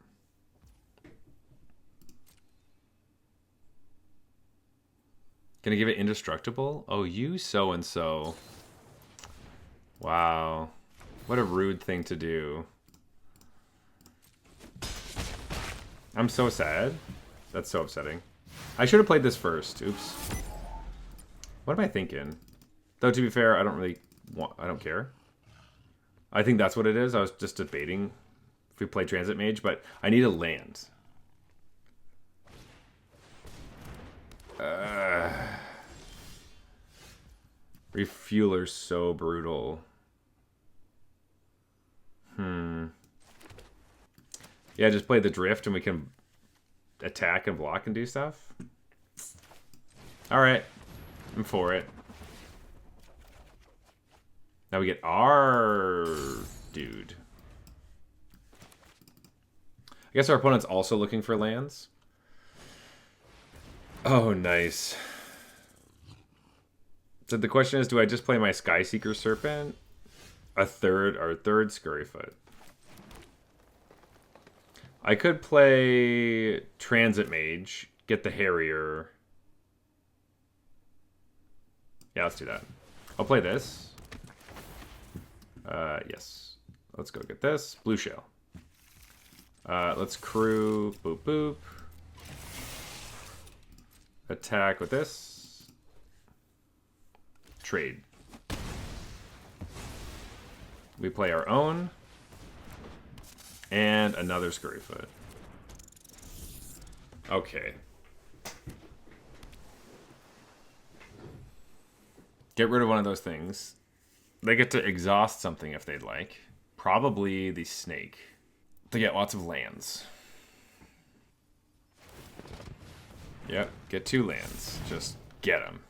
Gonna give it indestructible? Oh, you so-and-so. Wow. What a rude thing to do. I'm so sad. That's so upsetting. I should have played this first. Oops. What am I thinking? Though, to be fair, I don't care. I think that's what it is. I was just debating if we play Transit Mage, but I need a land. Refueler's so brutal. Yeah, just play the drift and we can attack and block and do stuff. Alright. I'm for it. Now we get our dude. I guess our opponent's also looking for lands. Oh, nice. So the question is, do I just play my Skyseeker Serpent? Our third Scurryfoot. I could play Transit Mage, get the Harrier. Yeah, let's do that. I'll play this. Yes. Let's go get this. Blue Shell. Let's crew. Boop, boop. Attack with this. Trade. We play our own. And another Scurryfoot. Okay. Get rid of one of those things. They get to exhaust something if they'd like. Probably the snake. To get lots of lands. Yep, get 2 lands. Just get them.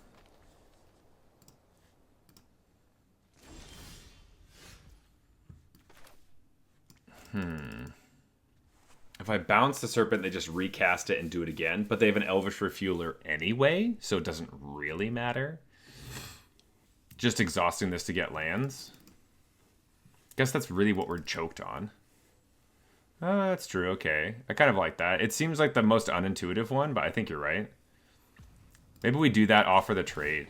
If I bounce the Serpent, they just recast it and do it again. But they have an Elvish Refueler anyway, so it doesn't really matter. Just exhausting this to get lands. Guess that's really what we're choked on. That's true, okay. I kind of like that. It seems like the most unintuitive one, but I think you're right. Maybe we do that, offer the trade.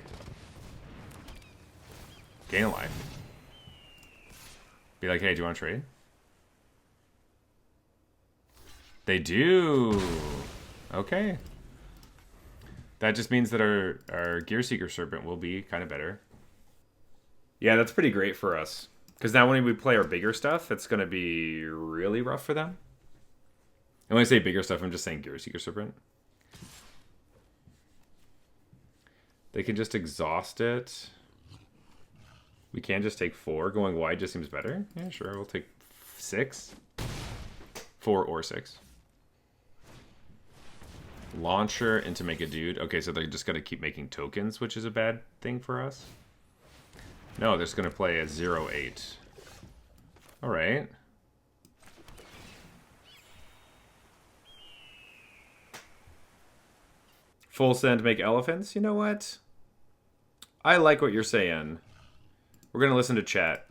Gain a life. Be like, hey, do you want to trade? They do. Okay. That just means that our Gearseeker Serpent will be kind of better. Yeah, that's pretty great for us. Because now when we play our bigger stuff, it's going to be really rough for them. And when I say bigger stuff, I'm just saying Gearseeker Serpent. They can just exhaust it. We can just take 4. Going wide just seems better. Yeah, sure. We'll take 6. 4 or 6. Launcher into make a dude. Okay, so they're just going to keep making tokens, which is a bad thing for us. No, they're just going to play a 0/8. Alright. Full send, make elephants? You know what? I like what you're saying. We're going to listen to chat.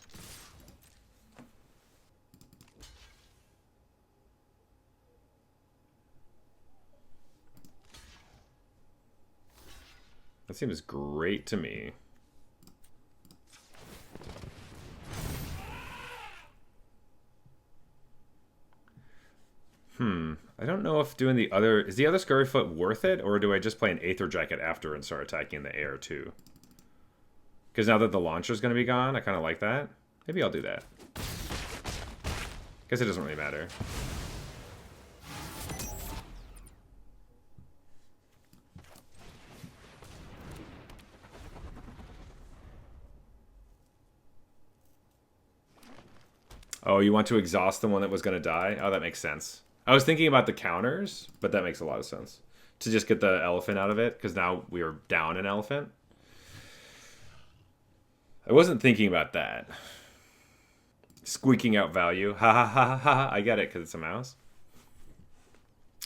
That seems great to me. I don't know if doing the other... Is the other Scurryfoot worth it? Or do I just play an Aether Jacket after and start attacking the air too? Because now that the launcher's going to be gone, I kind of like that. Maybe I'll do that. Guess it doesn't really matter. Oh, you want to exhaust the one that was going to die? Oh, that makes sense. I was thinking about the counters, but that makes a lot of sense. To just get the elephant out of it, because now we are down an elephant. I wasn't thinking about that. Squeaking out value. Ha ha ha ha ha. I get it, because it's a mouse.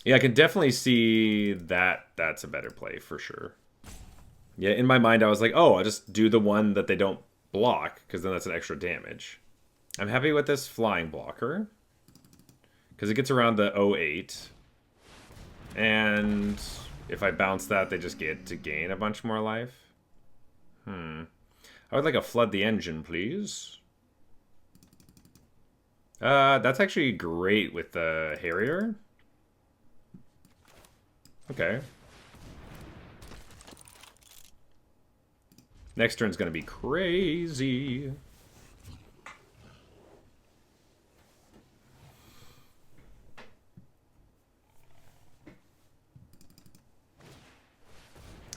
Yeah, I can definitely see that that's a better play, for sure. Yeah, in my mind, I was like, oh, I'll just do the one that they don't block, because then that's an extra damage. I'm happy with this flying blocker. Because it gets around the 0/8. And if I bounce that, they just get to gain a bunch more life. I would like a flood the engine, please. That's actually great with the Harrier. Okay. Next turn's going to be crazy.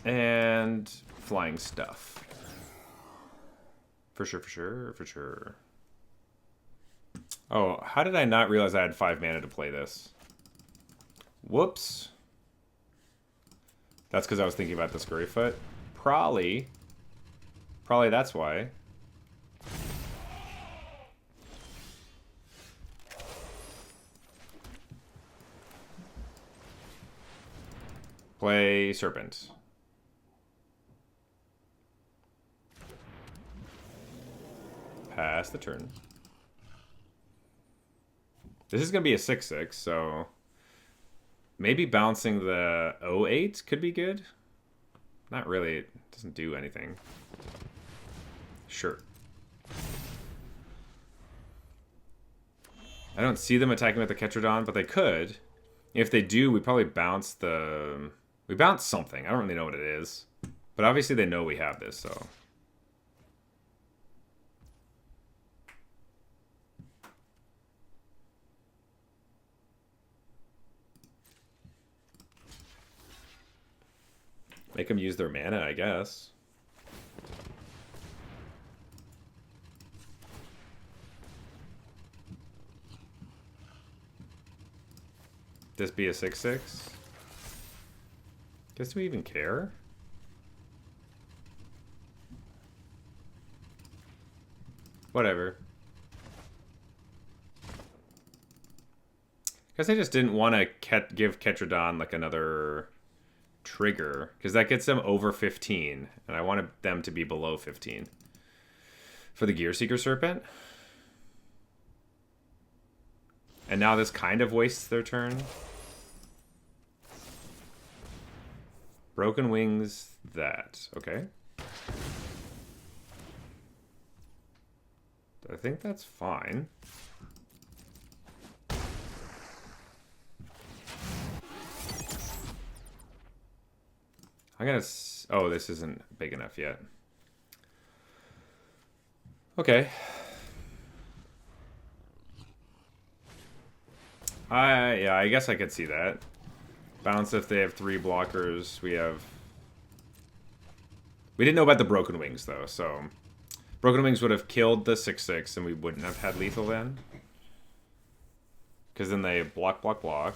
And flying stuff. For sure, for sure, for sure. Oh, how did I not realize I had 5 mana to play this? Whoops. That's because I was thinking about the Scurryfoot. Probably that's why. Play Serpent. Pass the turn. This is going to be a 6/6, so maybe bouncing the 08 could be good. Not really. It doesn't do anything. Sure. I don't see them attacking with the Ketrodon, but they could. If they do, we probably bounce the... We bounce something. I don't really know what it is. But obviously they know we have this, so... Make them use their mana, I guess. This be a 6/6? Guess do we even care? Whatever. Guess I just didn't want to give Ketrodon like another trigger, because that gets them over 15, and I wanted them to be below 15 for the Gear Seeker Serpent. And now this kind of wastes their turn. Broken Wings, that. Okay. I think that's fine. I'm gonna... Oh, this isn't big enough yet. Okay. Yeah, I guess I could see that. Bounce if they have 3 blockers. We have... We didn't know about the Broken Wings, though, so... Broken Wings would have killed the 6/6, and we wouldn't have had lethal then. Because then they block, block, block.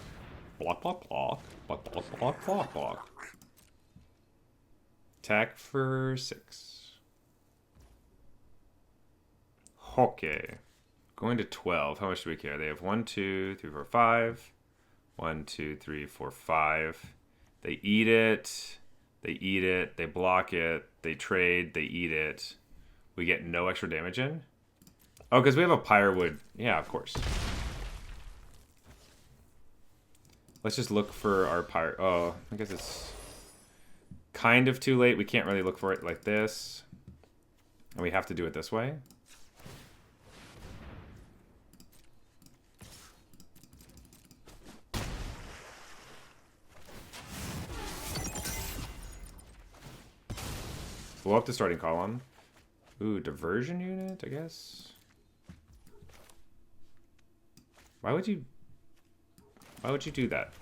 Block, block, block. Block, block, block, block, block. Attack for 6. Okay. Going to 12. How much do we care? They have 1, 2, 3, 4, 5. 1, 2, 3, 4, 5. They eat it. They eat it. They block it. They trade. They eat it. We get no extra damage in? Oh, because we have a Pyrewood. Yeah, of course. Let's just look for our Pyre... Oh, I guess it's kind of too late. We can't really look for it like this. And we have to do it this way. Blow up the starting column. Ooh, diversion unit, I guess. Why would you do that?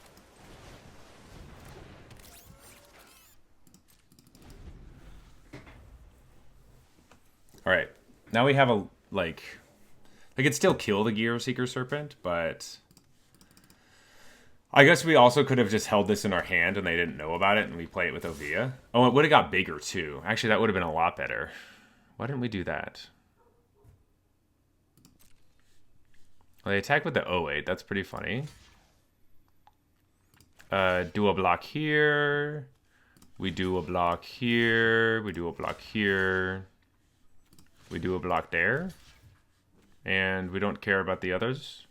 All right. Now we have a like they could still kill the Gear Seeker Serpent, but I guess we also could have just held this in our hand and they didn't know about it and we play it with Ovia. Oh, it would have got bigger too. Actually, that would have been a lot better. Why didn't we do that? Well, they attack with the 08. That's pretty funny. Do a block here. We do a block here. We do a block here. We do a block there. And we don't care about the others.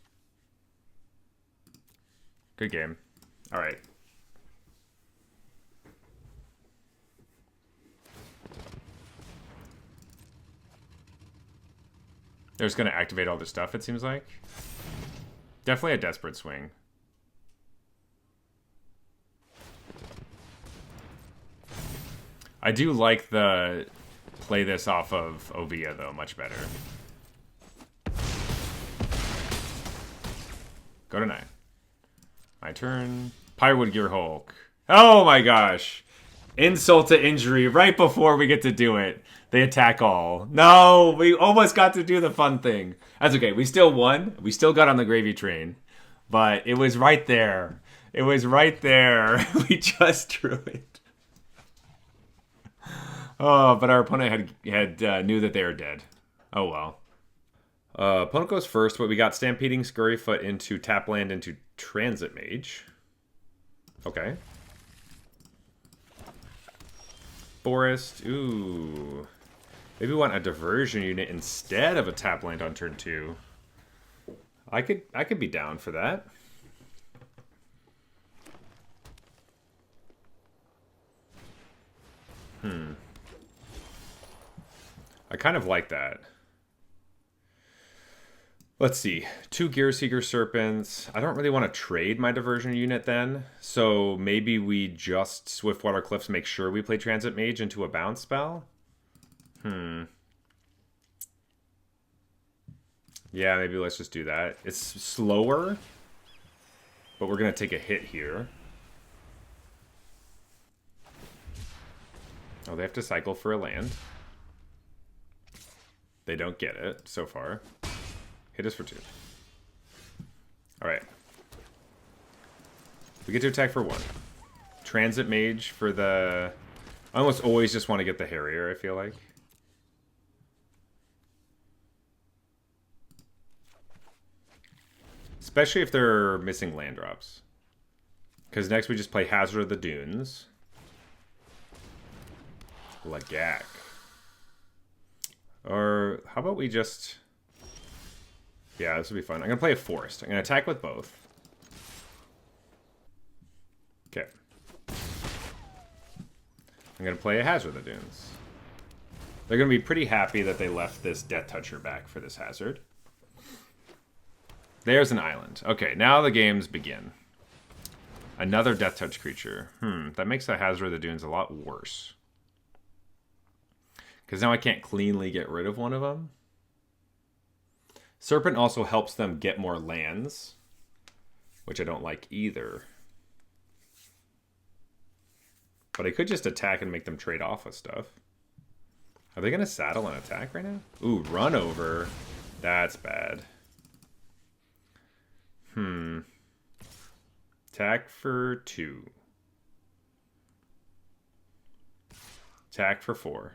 Good game. All right. They're just going to activate all this stuff, it seems like. Definitely a desperate swing. I do like the play this off of Ovia, though, much better. Go to 9. My turn. Pyrewood Gear Hulk. Oh my gosh. Insult to injury right before we get to do it. They attack all. No, we almost got to do the fun thing. That's okay. We still won. We still got on the gravy train. But it was right there. It was right there. We just drew it. Oh, but our opponent had knew that they were dead. Oh well. Opponent goes first, but we got Stampeding Scurryfoot into Tapland into Transit Mage. Okay. Forest. Ooh. Maybe we want a diversion unit instead of a Tapland on turn 2. I could be down for that. I kind of like that. Let's see. 2 Gearseeker Serpents. I don't really want to trade my diversion unit then. So maybe we just Swiftwater Cliffs, make sure we play Transit Mage into a bounce spell. Yeah, maybe let's just do that. It's slower, but we're going to take a hit here. Oh, they have to cycle for a land. They don't get it so far. Hit us for 2. Alright. We get to attack for 1. Transit Mage for the... I almost always just want to get the Harrier, I feel like. Especially if they're missing land drops. Because next we just play Hazard of the Dunes. Lagak. Or how about we just... Yeah, this will be fun. I'm going to play a Forest. I'm going to attack with both. Okay. I'm going to play a Hazard of the Dunes. They're going to be pretty happy that they left this Death Toucher back for this Hazard. There's an island. Okay, now the games begin. Another Death Touch creature. That makes the Hazard of the Dunes a lot worse. Because now I can't cleanly get rid of one of them. Serpent also helps them get more lands, which I don't like either. But I could just attack and make them trade off with stuff. Are they going to saddle and attack right now? Ooh, run over. That's bad. Attack for 2. Attack for 4.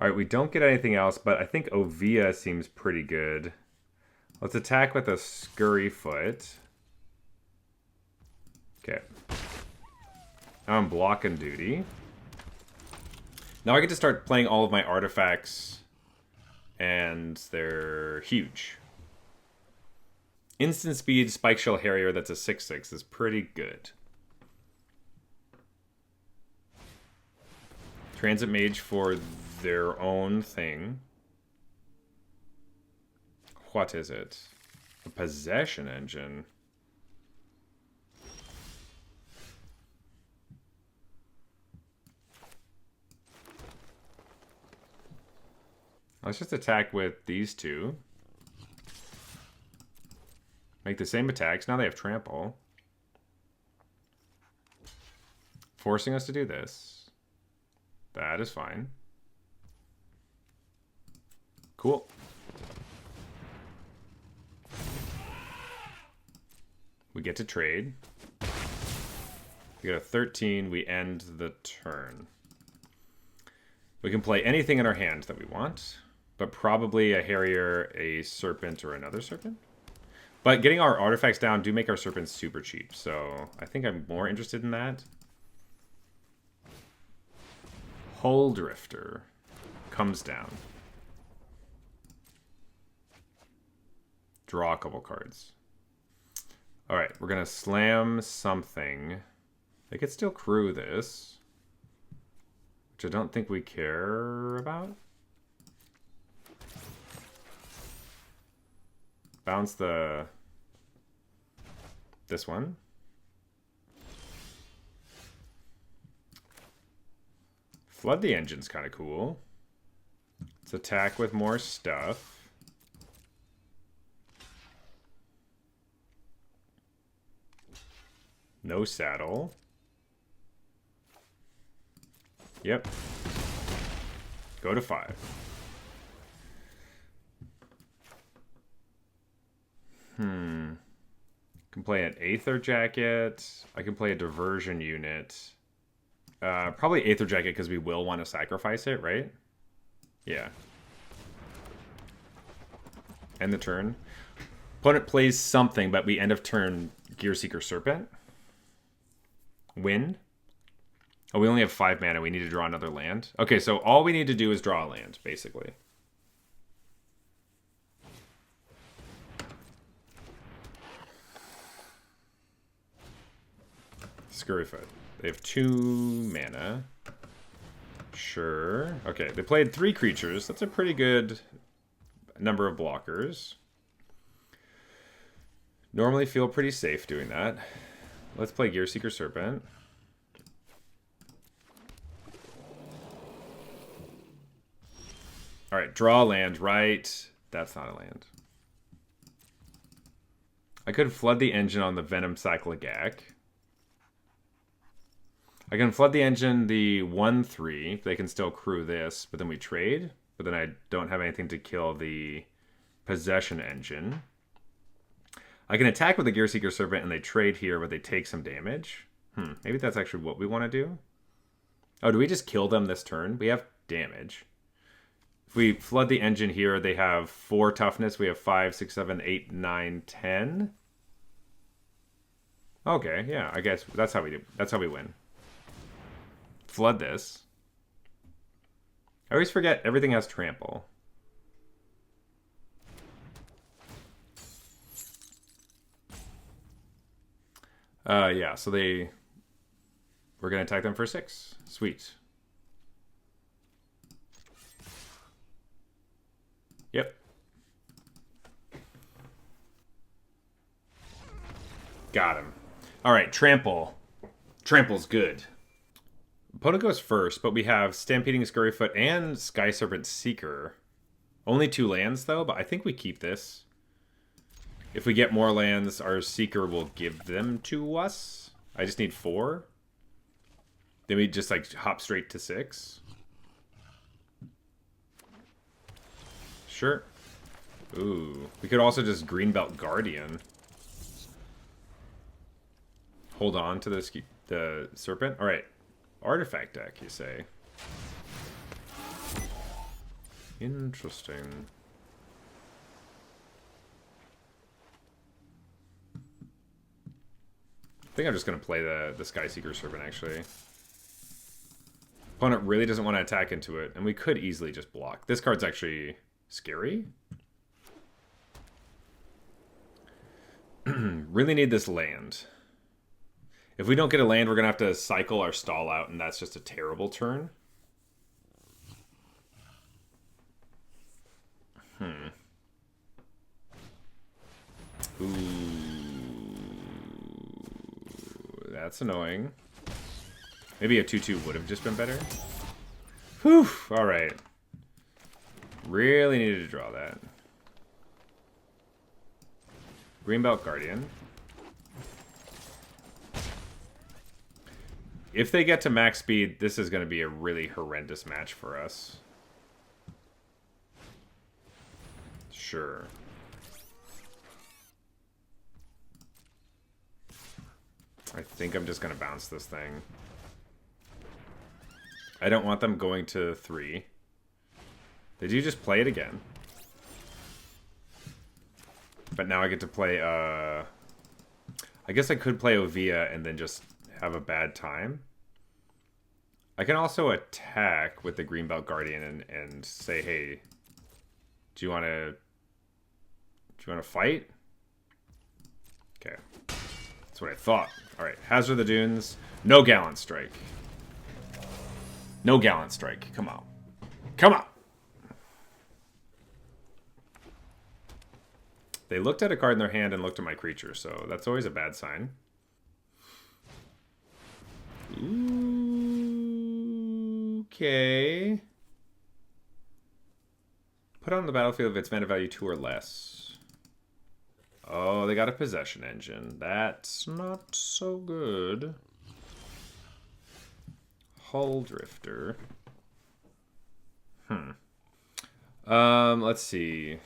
Alright, we don't get anything else, but I think Ovia seems pretty good. Let's attack with a Scurry Foot. Okay. Now I'm blocking duty. Now I get to start playing all of my artifacts, and they're huge. Instant speed Spike Shell Harrier that's a 6/6 is pretty good. Transit Mage for their own thing. What is it? A Possession Engine. Let's just attack with these 2. Make the same attacks. Now they have trample. Forcing us to do this. That is fine. Cool. We get to trade. We get a 13. We end the turn. We can play anything in our hand that we want, but probably a Harrier, a Serpent, or another Serpent. But getting our artifacts down do make our Serpents super cheap, so I think I'm more interested in that. Hull Drifter comes down. Draw a couple cards. Alright, we're going to slam something. They could still crew this, which I don't think we care about. Bounce this one. Flood the Engine's kind of cool. Let's attack with more stuff. No saddle. Yep. Go to 5. Can play an Aether Jacket. I can play a Diversion unit. Probably Aether Jacket because we will want to sacrifice it, right? Yeah. End the turn. Opponent plays something, but we end of turn Gearseeker Serpent. Win. Oh, we only have 5 mana. We need to draw another land. Okay, so all we need to do is draw a land, basically. Scurryfoot. They have 2 mana. Sure. Okay, they played 3 creatures. That's a pretty good number of blockers. Normally feel pretty safe doing that. Let's play Gearseeker Serpent. Alright, draw land, right? That's not a land. I could flood the engine on the Venom Cyclagak. I can flood the engine the 1/3. They can still crew this, but then we trade. But then I don't have anything to kill the Possession engine. I can attack with the Gearseeker Serpent and they trade here, but they take some damage. Maybe that's actually what we want to do. Oh, do we just kill them this turn? We have damage. If we flood the engine here, they have 4 toughness. We have 5, 6, 7, 8, 9, 10. Okay, yeah, I guess that's how we do. That's how we win. Flood this. I always forget everything has trample. Yeah, so we're gonna attack them for 6. Sweet. Yep. Got him. Alright, trample. Trample's good. Opponent goes first, but we have Stampeding Scurryfoot and Sky Serpent Seeker. Only 2 lands, though, but I think we keep this. If we get more lands, our Seeker will give them to us. I just need 4. Then we just, like, hop straight to 6. Sure. Ooh. We could also just Greenbelt Guardian. Hold on to the Serpent. Alright. Artifact deck, you say? Interesting. I think I'm just going to play the Skyseeker Serpent, actually. Opponent really doesn't want to attack into it, and we could easily just block. This card's actually scary. Really need this land. If we don't get a land, we're going to have to cycle our stall out, and that's just a terrible turn. Ooh. That's annoying. Maybe a 2/2 would have just been better. Whew. Alright. Really needed to draw that. Greenbelt Guardian. If they get to max speed, this is going to be a really horrendous match for us. Sure. I think I'm just going to bounce this thing. I don't want them going to 3. Did you just play it again? But now I get to play, I guess I could play Ovia and then just have a bad time. I can also attack with the Greenbelt Guardian and say, hey, do you want to fight? Okay. That's what I thought. Alright, Hazard the Dunes. No Gallant Strike. No Gallant Strike. Come on. Come on! They looked at a card in their hand and looked at my creature, so that's always a bad sign. Okay. Put on the battlefield if it's mana value 2 or less. Oh, they got a Possession engine. That's not so good. Hull Drifter. Let's see.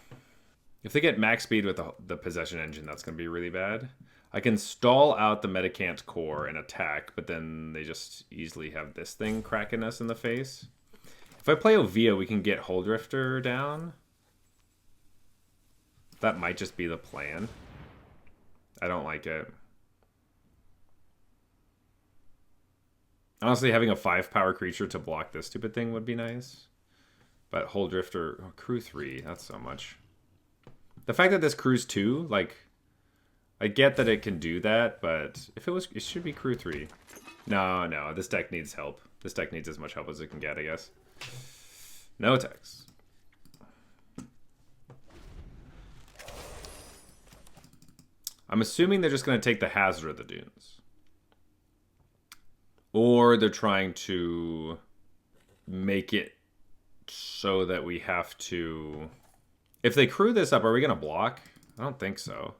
If they get max speed with the Possession engine, that's going to be really bad. I can stall out the Metacant Core and attack, but then they just easily have this thing cracking us in the face. If I play Ovia, we can get Hull Drifter down. That might just be the plan. I don't like it. Honestly, having a 5-power creature to block this stupid thing would be nice. But Hull Drifter, oh, crew 3, that's so much. The fact that this crew's 2, like, I get that it can do that, but if it should be crew 3. No, this deck needs help. This deck needs as much help as it can get, I guess. No attacks. I'm assuming they're just going to take the Hazard of the Dunes. Or they're trying to make it so that we have to... If they crew this up, are we going to block? I don't think so.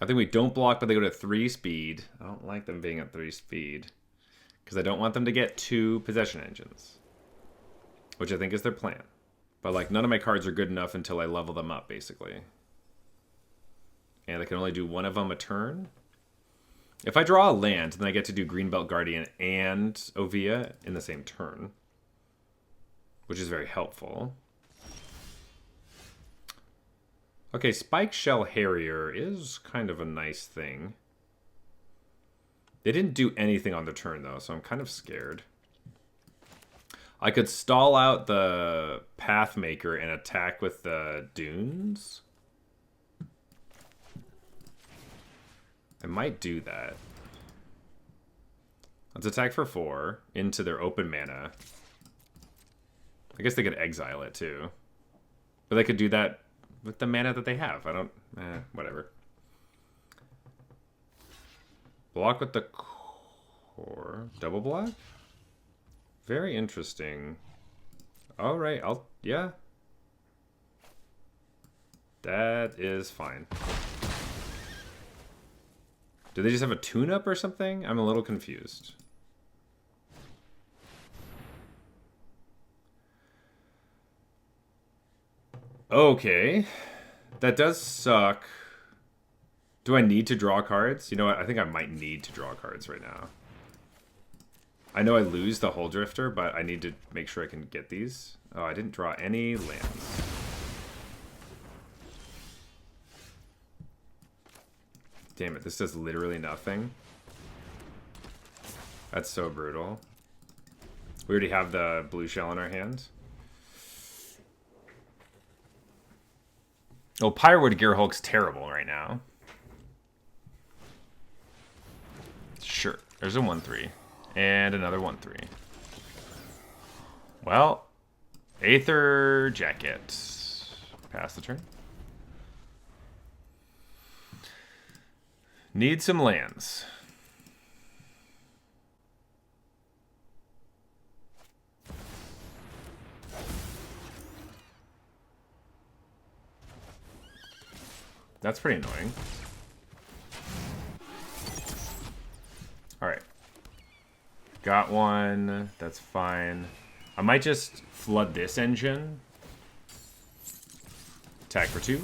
I think we don't block, but they go to 3 speed. I don't like them being at 3 speed. Because I don't want them to get 2 possession engines. Which I think is their plan. But like none of my cards are good enough until I level them up, basically. And I can only do 1 of them a turn. If I draw a land, then I get to do Greenbelt Guardian and Ovia in the same turn. Which is very helpful. Okay, Spike Shell Harrier is kind of a nice thing. They didn't do anything on the turn, though, so I'm kind of scared. I could stall out the Pathmaker and attack with the Dunes. I might do that. Let's attack for 4 into their open mana. I guess they could exile it, too. But they could do that with the mana that they have. I don't... whatever. Block with the core. Double block? Very interesting. Alright, yeah. That is fine. Do they just have a tune-up or something? I'm a little confused. Okay. That does suck. Do I need to draw cards? You know what? I think I might need to draw cards right now. I know I lose the Hull Drifter, but I need to make sure I can get these. Oh, I didn't draw any lands. Damn it, this does literally nothing. That's so brutal. We already have the blue shell in our hand. Oh, Pyrewood Gearhulk's terrible right now. Sure, there's a 1/3. And another 1/3. Well, Aether Jacket. Pass the turn. Need some lands. That's pretty annoying. Alright. Got one. That's fine. I might just flood this engine. Attack for 2.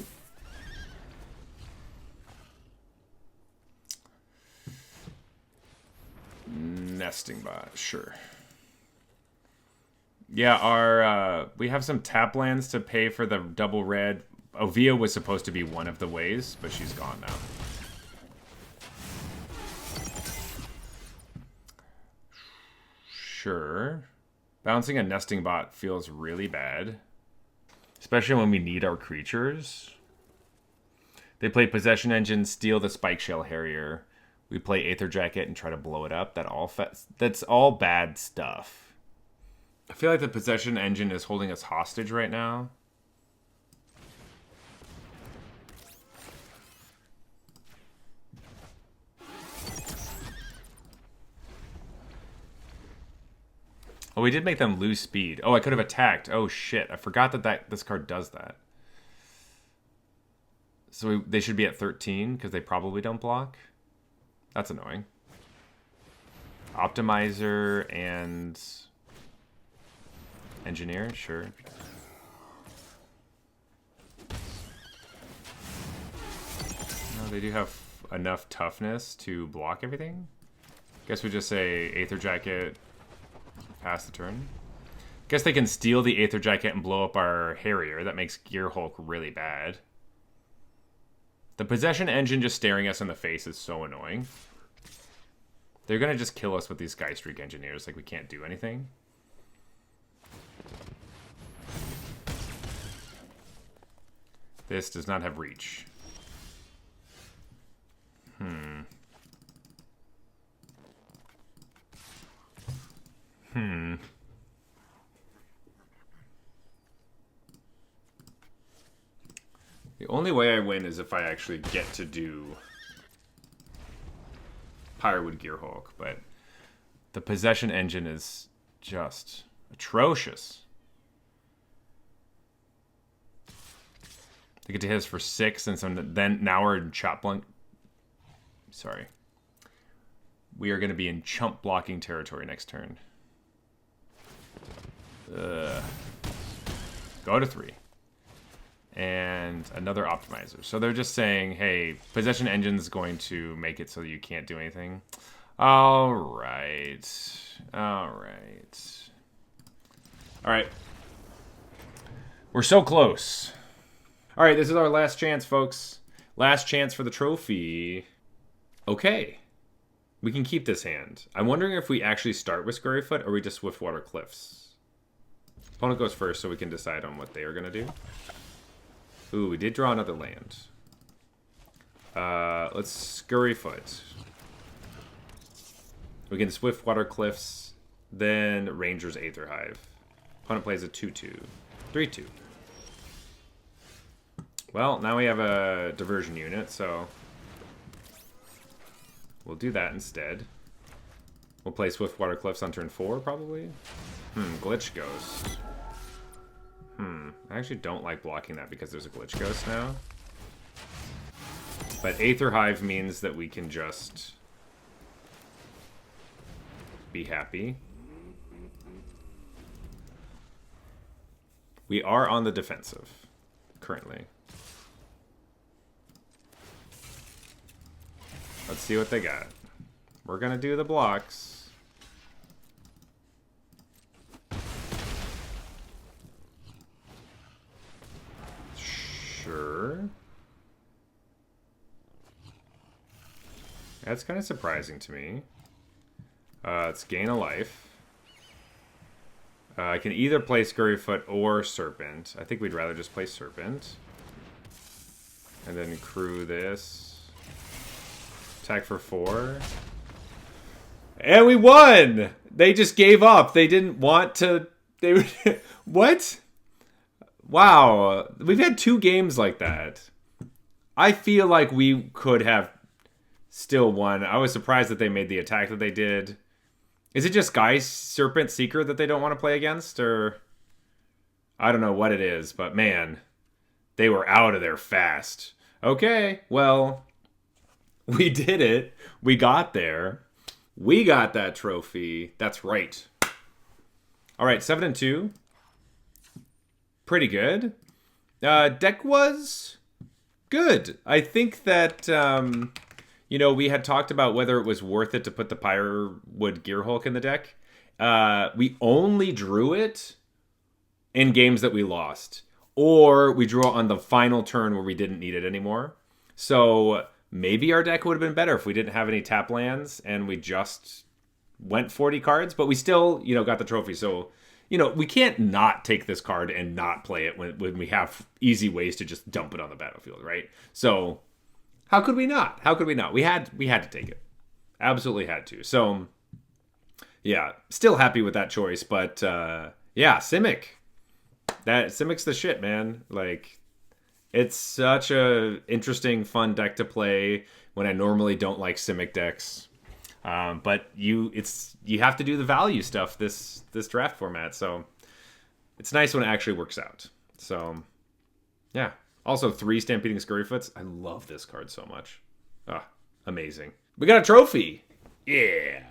Nesting Bot, sure. Yeah, our we have some tap lands to pay for the double red. Ovia was supposed to be one of the ways, but she's gone now. Sure. Bouncing a Nesting Bot feels really bad. Especially when we need our creatures. They play Possession Engine, steal the Spike Shell Harrier. We play Aether Jacket and try to blow it up. That's all bad stuff. I feel like the Possession Engine is holding us hostage right now. Oh, we did make them lose speed. Oh, I could have attacked. Oh, shit. I forgot that this card does that. So they should be at 13 because they probably don't block. That's annoying. Optimizer and Engineer, sure. No, they do have enough toughness to block everything. Guess we just say Aether Jacket, pass the turn. Guess they can steal the Aether Jacket and blow up our Harrier. That makes Gearhulk really bad. The Possession Engine just staring us in the face is so annoying. They're going to just kill us with these Sky Streak Engineers. Like, we can't do anything. This does not have reach. The only way I win is if I actually get to do Pyrowood Gearhulk, but the Possession Engine is just atrocious. They get to hit us for 6, and then now we're in chop blank. Sorry. We are going to be in chump blocking territory next turn. Go to 3. And another optimizer. So they're just saying, hey, Possession Engine's going to make it so you can't do anything. All right. All right. All right. We're so close. All right, this is our last chance, folks. Last chance for the trophy. Okay. We can keep this hand. I'm wondering if we actually start with Scurryfoot or we just Swiftwater Cliffs. Opponent goes first so we can decide on what they are going to do. Ooh, we did draw another land. Let's Scurryfoot. We can Swiftwater Cliffs, then Ranger's Aetherhive. Opponent plays a 2-2. 3-2. Well, now we have a diversion unit, so we'll do that instead. We'll play Swiftwater Cliffs on turn 4, probably. Glitch Ghost. I actually don't like blocking that because there's a Glitch Ghost now. But Aetherhive means that we can just be happy. We are on the defensive, currently. Let's see what they got. We're gonna do the blocks. Sure. That's kind of surprising to me. Let's gain a life. I can either play Scurryfoot or Serpent. I think we'd rather just play Serpent. And then crew this. Attack for 4. And we won! They just gave up. They didn't want to... They What? Wow. We've had 2 games like that. I feel like we could have still won. I was surprised that they made the attack that they did. Is it just Sky Serpent Seeker that they don't want to play against? Or I don't know what it is, but man, they were out of there fast. Okay, well, we did it. We got there. We got that trophy. That's right. All right, 7-2. Pretty good. Deck was good. I think that, you know, we had talked about whether it was worth it to put the Pyrowood Gearhulk in the deck. We only drew it in games that we lost. Or we drew it on the final turn where we didn't need it anymore. So maybe our deck would have been better if we didn't have any tap lands and we just went 40 cards. But we still, you know, got the trophy. So, you know, we can't not take this card and not play it when we have easy ways to just dump it on the battlefield, right? So how could we not? How could we not? We had to take it. Absolutely had to. So, yeah, still happy with that choice. But, yeah, Simic. Simic's the shit, man. Like, it's such a interesting, fun deck to play when I normally don't like Simic decks. But you have to do the value stuff this draft format. So it's nice when it actually works out. So, yeah. Also, 3 Stampeding Scurryfoots. I love this card so much. Ah, amazing. We got a trophy. Yeah.